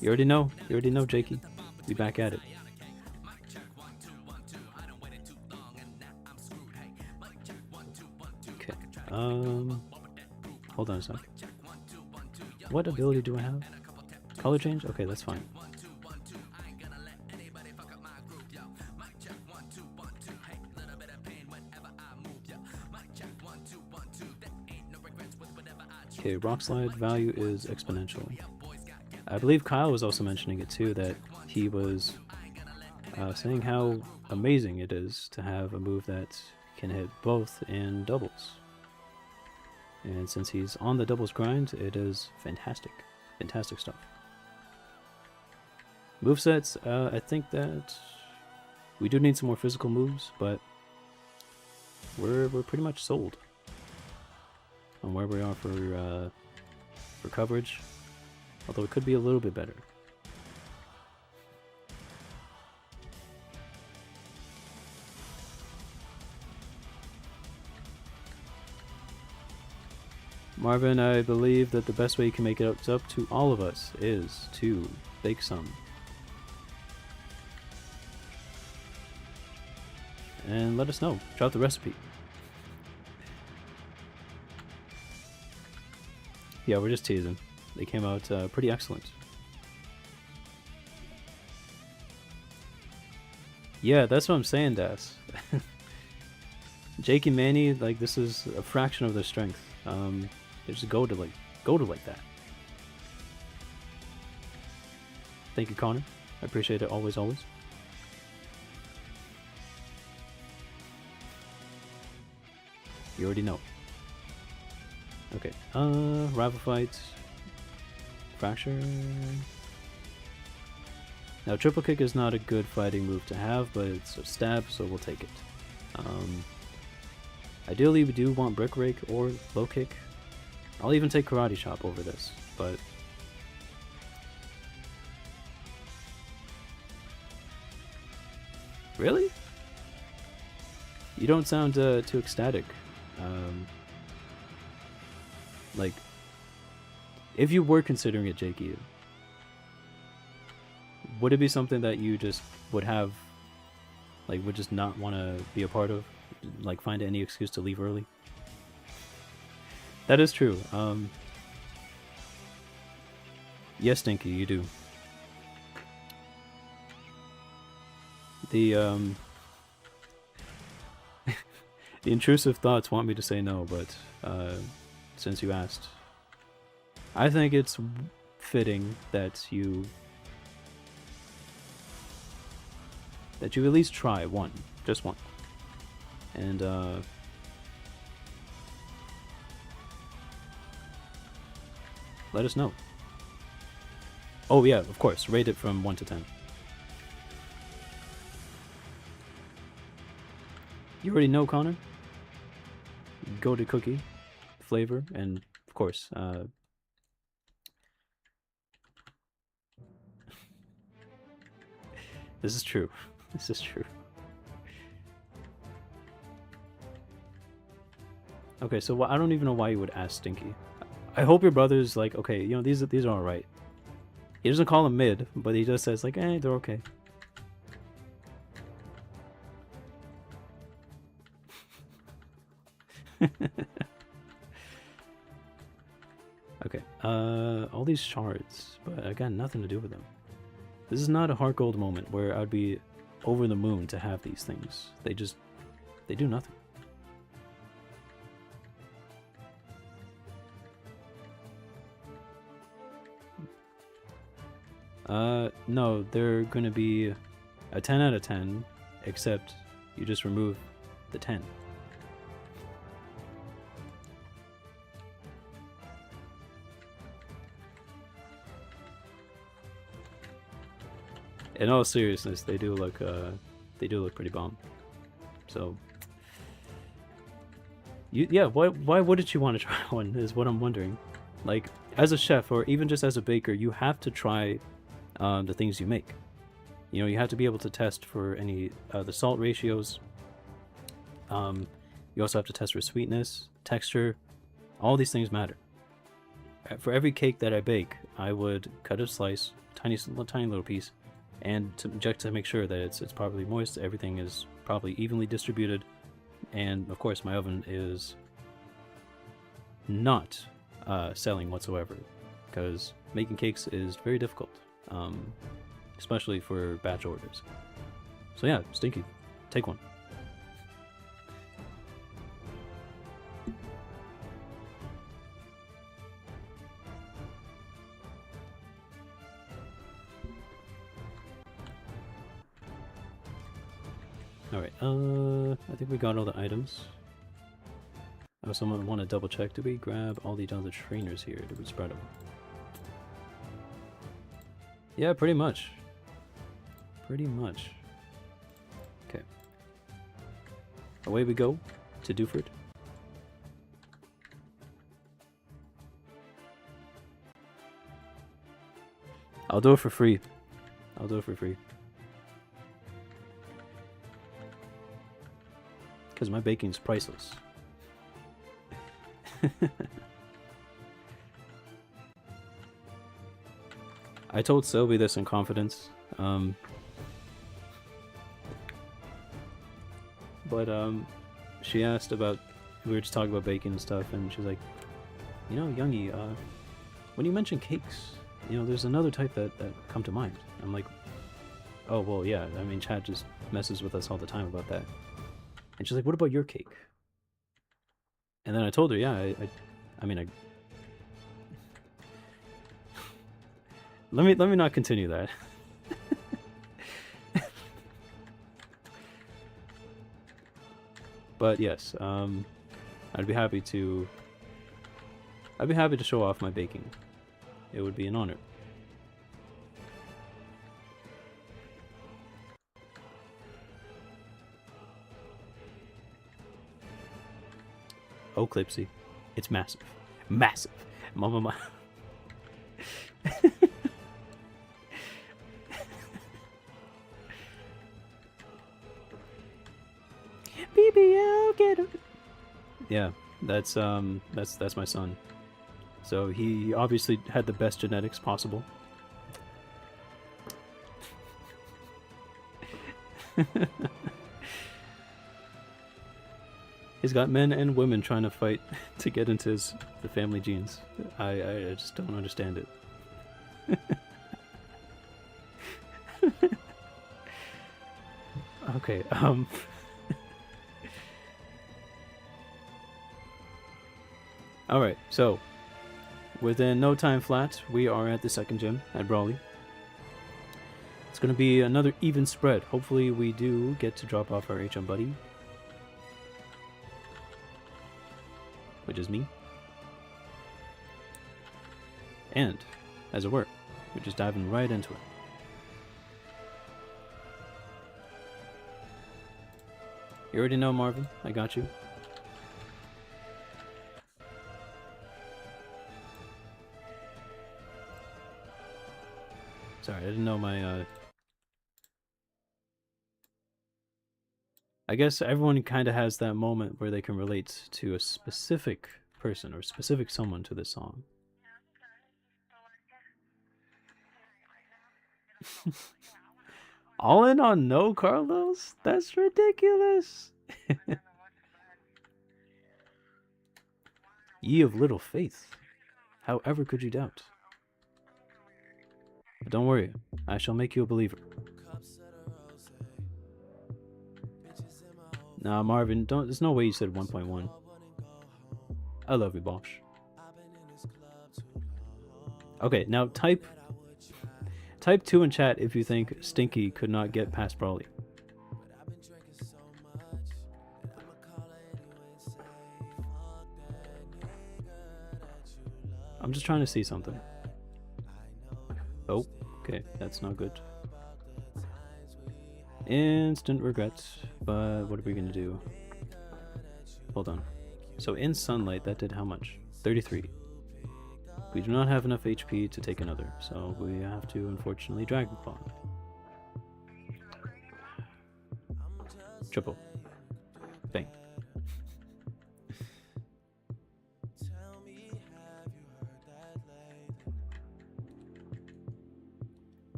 You already know, Jakey. Be back at it. Okay. Hold on a sec. What ability do I have? Color change? Okay, that's fine. Okay, Rock Slide value is exponential. I believe Kyle was also mentioning it too, that he was saying how amazing it is to have a move that can hit both in doubles. And since he's on the doubles grind, it is fantastic. Fantastic stuff. Movesets, I think that we do need some more physical moves, but we're pretty much sold on where we are for for coverage, although it could be a little bit better. Marvin, I believe that the best way you can make it up to all of us is to bake some. And let us know. Drop the recipe. Yeah, we're just teasing. They came out pretty excellent. Yeah, that's what I'm saying, Das. Jake and Manny, like, this is a fraction of their strength. They just go to like that. Thank you, Connor. I appreciate it always. You already know. Okay. Rival fight. Fracture. Now, triple kick is not a good fighting move to have, but it's a stab, so we'll take it. Ideally, we do want brick rake or low kick. I'll even take karate chop over this, but really? You don't sound too ecstatic. Like, if you were considering it, Jakey, would it be something that you just would have, like, would just not want to be a part of? Like, find any excuse to leave early? That is true. Yes, Stinky, you do. The the intrusive thoughts want me to say no, but since you asked, I think it's fitting that you at least try one, just one, and let us know. Oh yeah, of course, rate it from 1 to 10. You already know, Connor. Go to cookie, flavor, and of course, this is true. This is true. Okay, so I don't even know why you would ask Stinky. I hope your brother's like, okay, you know, these are alright. He doesn't call them mid, but he just says like, eh, they're okay. Okay, all these shards, but again, nothing to do with them. This is not a heart gold moment where I'd be over the moon to have these things. They do nothing. No, they're gonna be a 10 out of 10, except you just remove the 10. In all seriousness, they do look pretty bomb. So, yeah, why wouldn't you want to try one? Is what I'm wondering. Like, as a chef or even just as a baker, you have to try the things you make. You know, you have to be able to test for any the salt ratios. You also have to test for sweetness, texture. All these things matter. For every cake that I bake, I would cut a slice, tiny little piece, and to check to make sure that it's properly moist, everything is probably evenly distributed, and of course my oven is not selling whatsoever, because making cakes is very difficult, especially for batch orders. So yeah, Stinky, take one. Alright, I think we got all the items. Oh, someone want to double check. Did we grab all the other trainers here? Did we spread them? Yeah, pretty much. Pretty much. Okay. Away we go to Duford. I'll do it for free. I'll do it for free. Because my baking's priceless. I told Sylvie this in confidence. But she asked about, we were just talking about baking and stuff, and she was like, you know, Youngie, when you mention cakes, you know, there's another type that come to mind. I'm like, oh, well, yeah, I mean, Chad just messes with us all the time about that. And she's like, what about your cake? And then I told her, yeah, I mean, let me not continue that. But yes, I'd be happy to show off my baking. It would be an honor. Oh, Clipsy. It's massive. Massive. Mama. BBL, get him. Yeah, that's my son. So he obviously had the best genetics possible. He's got men and women trying to fight to get into the family genes. I just don't understand it. Okay, Alright, so within no time flat, we are at the second gym at Brawley. It's going to be another even spread. Hopefully we do get to drop off our HM buddy, which is me. And, as it were, we're just diving right into it. You already know, Marvin. I got you. Sorry, I didn't know my, I guess everyone kind of has that moment where they can relate to a specific person or specific someone to this song. All in on no, Carlos? That's ridiculous. Ye of little faith, however could you doubt? But don't worry, I shall make you a believer. Nah, Marvin, there's no way you said 1.1. I love you, Bosh. Okay, now type 2 in chat if you think Stinky could not get past Brawley. I'm just trying to see something. Oh, okay, that's not good. Instant regret, but what are we gonna do? Hold on. So in sunlight, that did how much? 33. We do not have enough HP to take another, so we have to unfortunately Dragon Claw. Triple. Bang.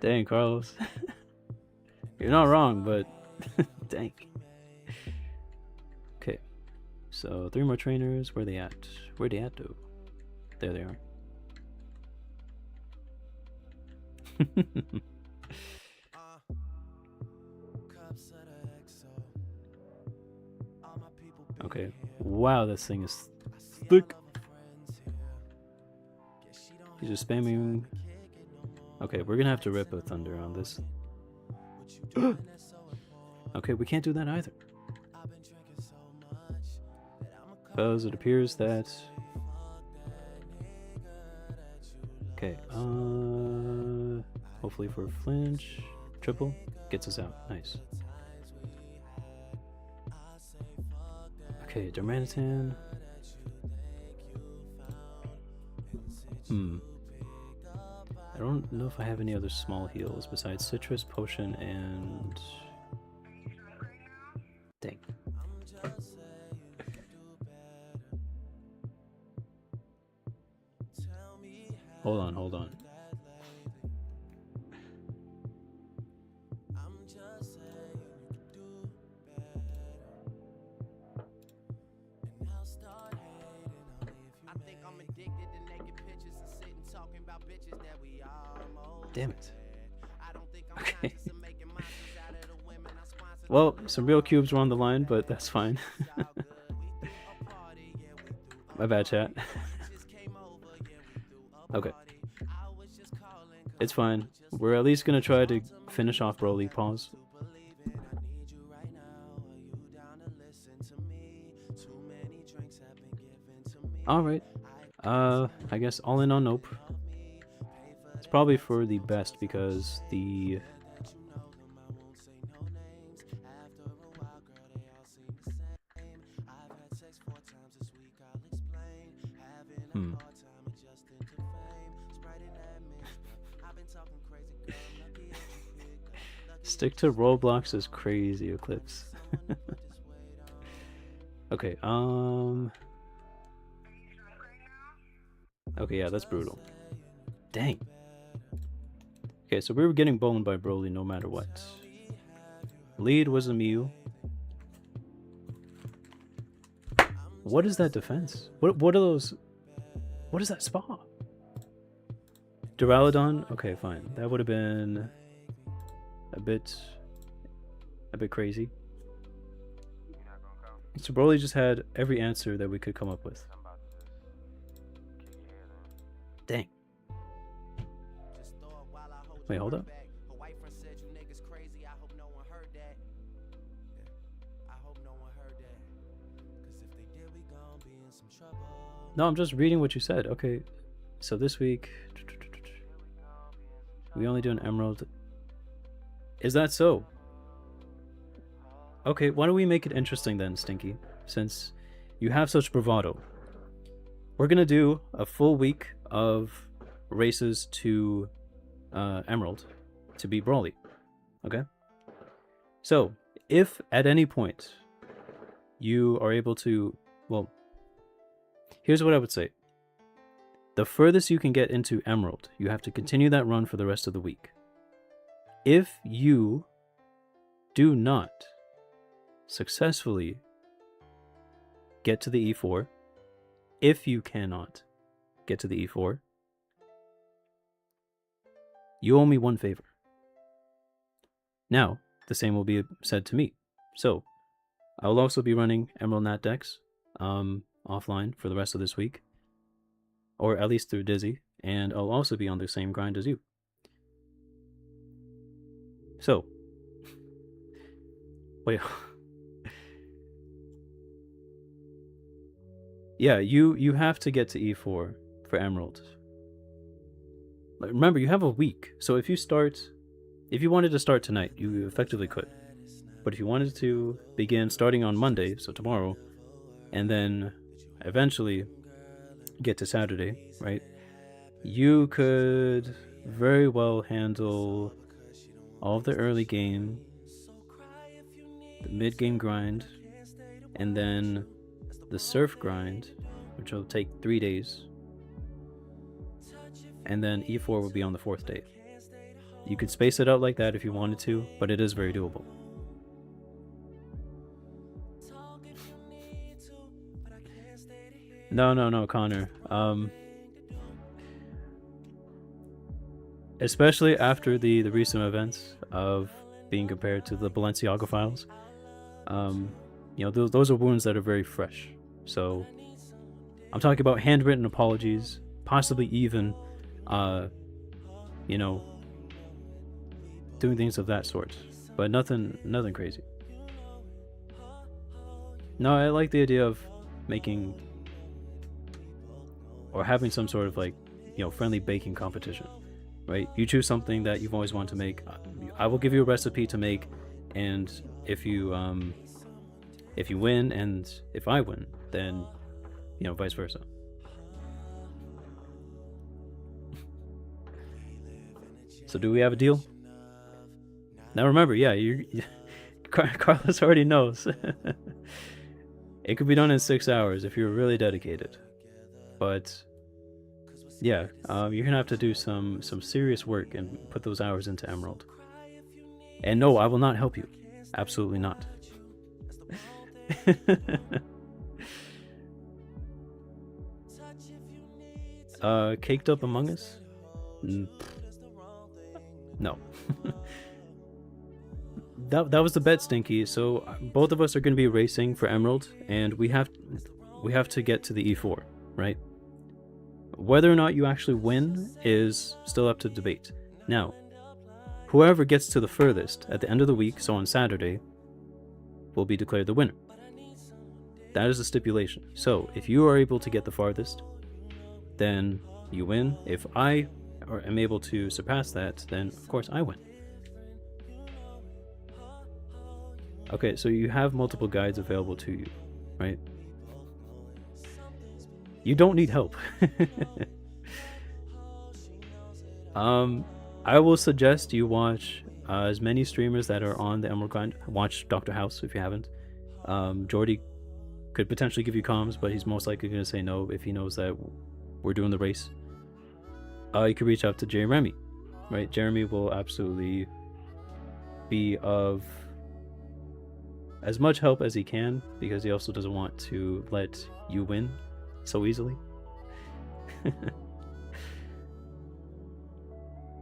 Dang, Carlos. You're not wrong, but dang. Okay. So 3 more trainers. Where they at? Where they at, though? There they are. Okay. Wow, this thing is thick. He's just spamming. Okay, we're gonna have to rip a thunder on this. Okay, we can't do that either. Because it appears that... Okay, hopefully for a flinch. Triple. Gets us out. Nice. Okay, Darmanitan. I don't know if I have any other small heals besides citrus, potion, and... Dang. Hold on. Damn it. Okay. Well, some real cubes were on the line, but that's fine. My bad, chat. Okay. It's fine. We're at least gonna try to finish off Broly. Pause. Alright. I guess all in on Nope. It's probably for the best because the... Stick to Roblox is crazy, Eclipse. Okay, okay, yeah, that's brutal. Dang. Okay, so we were getting boned by Broly no matter what. Lead was a Mew. What is that defense? What are those? What is that spa? Duraludon? Okay, fine. That would have been a bit crazy. So Broly just had every answer that we could come up with. Dang. Wait, hold up. No, I'm just reading what you said. Okay, so this week we only do an emerald. Is that so? Okay, why don't we make it interesting then, Stinky? Since you have such bravado. We're gonna do a full week of races to Emerald to beat Broly. Okay? So, if at any point you are able to... Well, here's what I would say. The furthest you can get into Emerald, you have to continue that run for the rest of the week. If you do not successfully get to the E4, if you cannot get to the E4, you owe me one favor. Now, the same will be said to me. So, I will also be running Emerald NatDex offline for the rest of this week, or at least through Dizzy, and I'll also be on the same grind as you. So, wait. Yeah, you have to get to E4 for Emerald. Like, remember, you have a week. So if you wanted to start tonight, you effectively could. But if you wanted to begin starting on Monday, so tomorrow, and then eventually get to Saturday, right? You could very well handle all of the early game, the mid-game grind, and then the surf grind, which will take 3 days, and then E4 will be on the 4th day. You could space it out like that if you wanted to, but it is very doable. No, Connor. Especially after the recent events of being compared to the Balenciaga files, you know, those are wounds that are very fresh. So I'm talking about handwritten apologies, possibly even, you know, doing things of that sort, but nothing crazy. No, I like the idea of making or having some sort of, like, you know, friendly baking competition, right? You choose something that you've always wanted to make. I will give you a recipe to make, and if you win and if I win, then, you know, vice versa. So do we have a deal? Now remember, yeah, Carlos already knows. It could be done in 6 hours if you're really dedicated. But yeah, you're gonna have to do some serious work and put those hours into Emerald. And no, I will not help you. Absolutely not. Caked up Among Us? No. That was the bet, Stinky. So both of us are going to be racing for Emerald, and we have to get to the E4, right? Whether or not you actually win is still up to debate. Now, whoever gets to the furthest at the end of the week, so on Saturday, will be declared the winner. That is a stipulation. So if you are able to get the farthest, then you win. If I am able to surpass that, then of course I win. Okay, so you have multiple guides available to you, right? You don't need help. I will suggest you watch as many streamers that are on the Emerald Grind. Watch Dr. House if you haven't. Jordy could potentially give you comms, but he's most likely going to say no if he knows that we're doing the race. You could reach out to Jeremy, right? Jeremy will absolutely be of as much help as he can, because he also doesn't want to let you win so easily.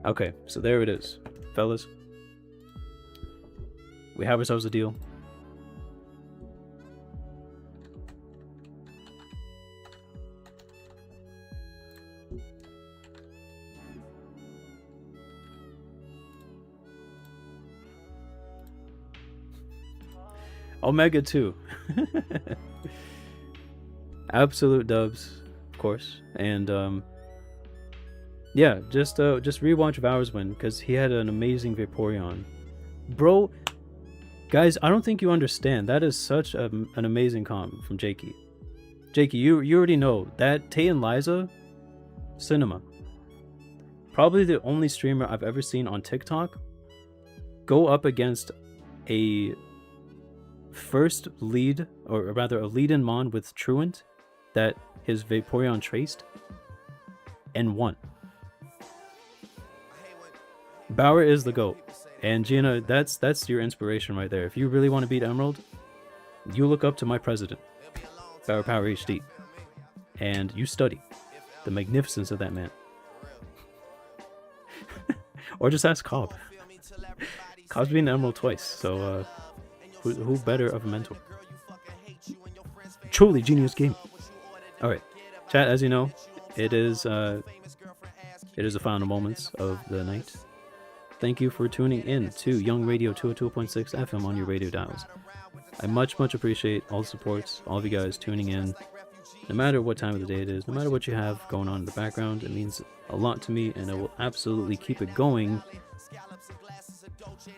Okay, so there it is, fellas. We have ourselves a deal. Omega 2. Absolute dubs, of course. And yeah, just rewatch Vows Win, because he had an amazing Vaporeon. Bro, guys, I don't think you understand. That is such an amazing comp from Jakey. Jakey, you already know that Tay and Liza, cinema. Probably the only streamer I've ever seen on TikTok go up against a first lead, or rather a lead in Mon with Truant that his Vaporeon traced and won. Bauer is the GOAT. And Gina, that's your inspiration right there. If you really want to beat Emerald, you look up to my president, Bauer Power HD, and you study the magnificence of that man. Or just ask Cobb. Cobb's been Emerald twice, so who better of a mentor? Truly genius game. Alright, chat, as you know, it is the final moments of the night. Thank you for tuning in to Young Radio 202.6 FM on your radio dials. I much appreciate all the supports, all of you guys tuning in, no matter what time of the day it is, no matter what you have going on in the background. It means a lot to me, and I will absolutely keep it going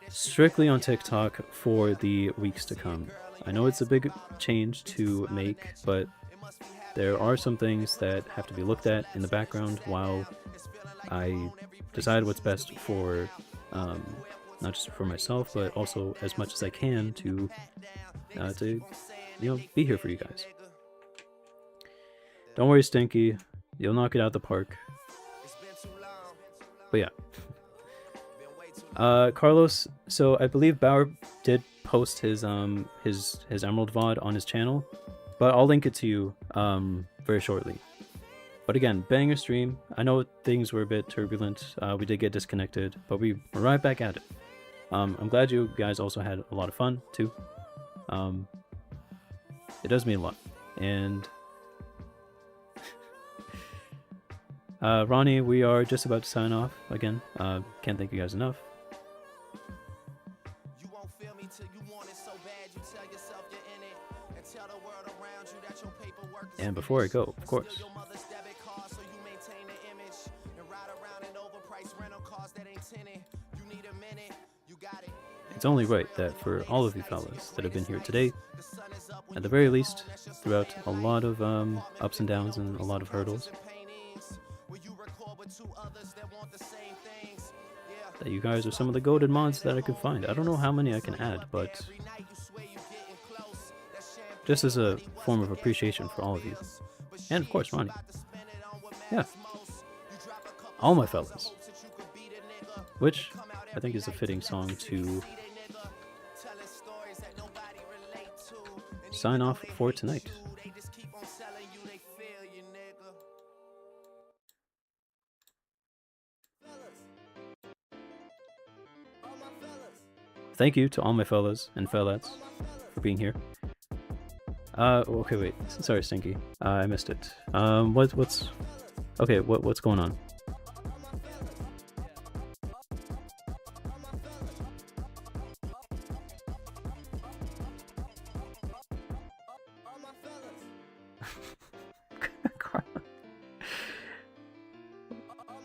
strictly on TikTok for the weeks to come. I know it's a big change to make, but there are some things that have to be looked at in the background while I decide what's best for not just for myself, but also as much as I can to be here for you guys. Don't worry, Stinky, you'll knock it out the park. But yeah, Carlos. So I believe Bauer did post his Emerald VOD on his channel, but I'll link it to you very shortly. But again, banger stream. I know things were a bit turbulent. We did get disconnected, but we were right back at it. I'm glad you guys also had a lot of fun too. It does mean a lot. And Ronnie, we are just about to sign off again. Can't thank you guys enough. And before I go, of course, it's only right that for all of you fellas that have been here today, at the very least, throughout a lot of ups and downs and a lot of hurdles, that you guys are some of the goated mods that I could find. I don't know how many I can add, but just as a form of appreciation for all of you. And of course, Ronnie. Yeah. All my fellas. Which I think is a fitting song to sign off for tonight. Thank you to all my fellas and fellates for being here. Okay, wait. Sorry, Stinky. I missed it. What's okay? What's going on?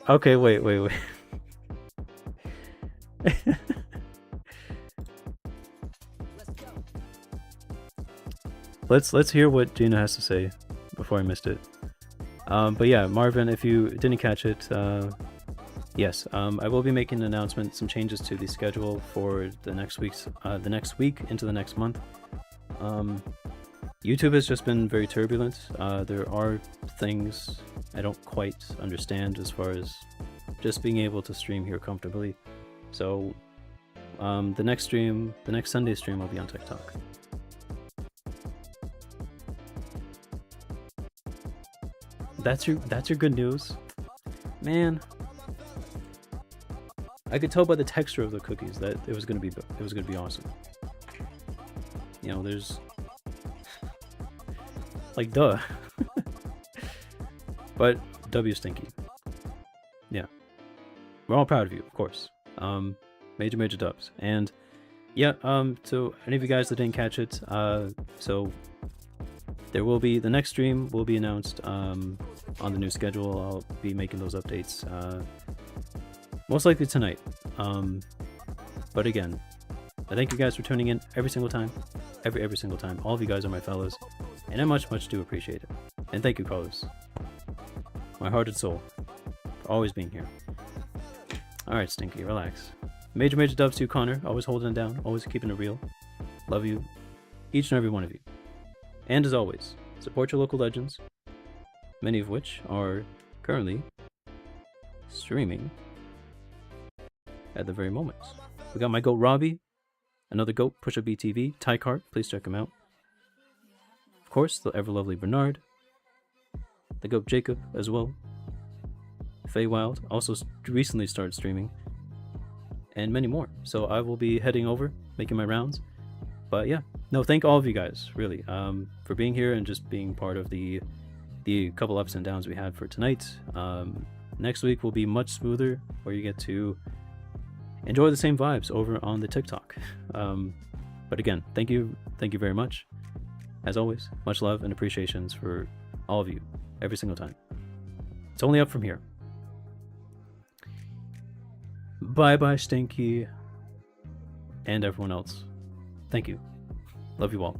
Okay, wait. Let's hear what Gina has to say before I missed it. But yeah, Marvin, if you didn't catch it, yes, I will be making an announcement, some changes to the schedule for the next week into the next month. YouTube has just been very turbulent. There are things I don't quite understand as far as just being able to stream here comfortably. So the next Sunday stream will be on TikTok. That's your good news, man. I could tell by the texture of the cookies that it was gonna be awesome. You know, there's like duh. But W Stinky. Yeah. We're all proud of you, of course. Major dubs. And yeah, so any of you guys that didn't catch it, so there will be the next stream will be announced on the new schedule. I'll be making those updates most likely tonight. But again, I thank you guys for tuning in every single time. Every single time. All of you guys are my fellows, and I much do appreciate it. And thank you, Carlos. My heart and soul for always being here. Alright, Stinky, relax. Major dubs to you, Connor. Always holding it down, always keeping it real. Love you, each and every one of you. And as always, support your local legends, many of which are currently streaming at the very moment. We got my goat Robbie, another goat Pusha BTV, Tycart, please check him out. Of course, the ever lovely Bernard, the goat Jacob as well. Feywild also recently started streaming, and many more. So I will be heading over, making my rounds. But yeah, no, thank all of you guys, really, for being here and just being part of the couple ups and downs we had for tonight. Next week will be much smoother, where you get to enjoy the same vibes over on the TikTok. But again, thank you very much. As always, much love and appreciations for all of you, every single time. It's only up from here. Bye, Stinky, and everyone else. Thank you. Love you all.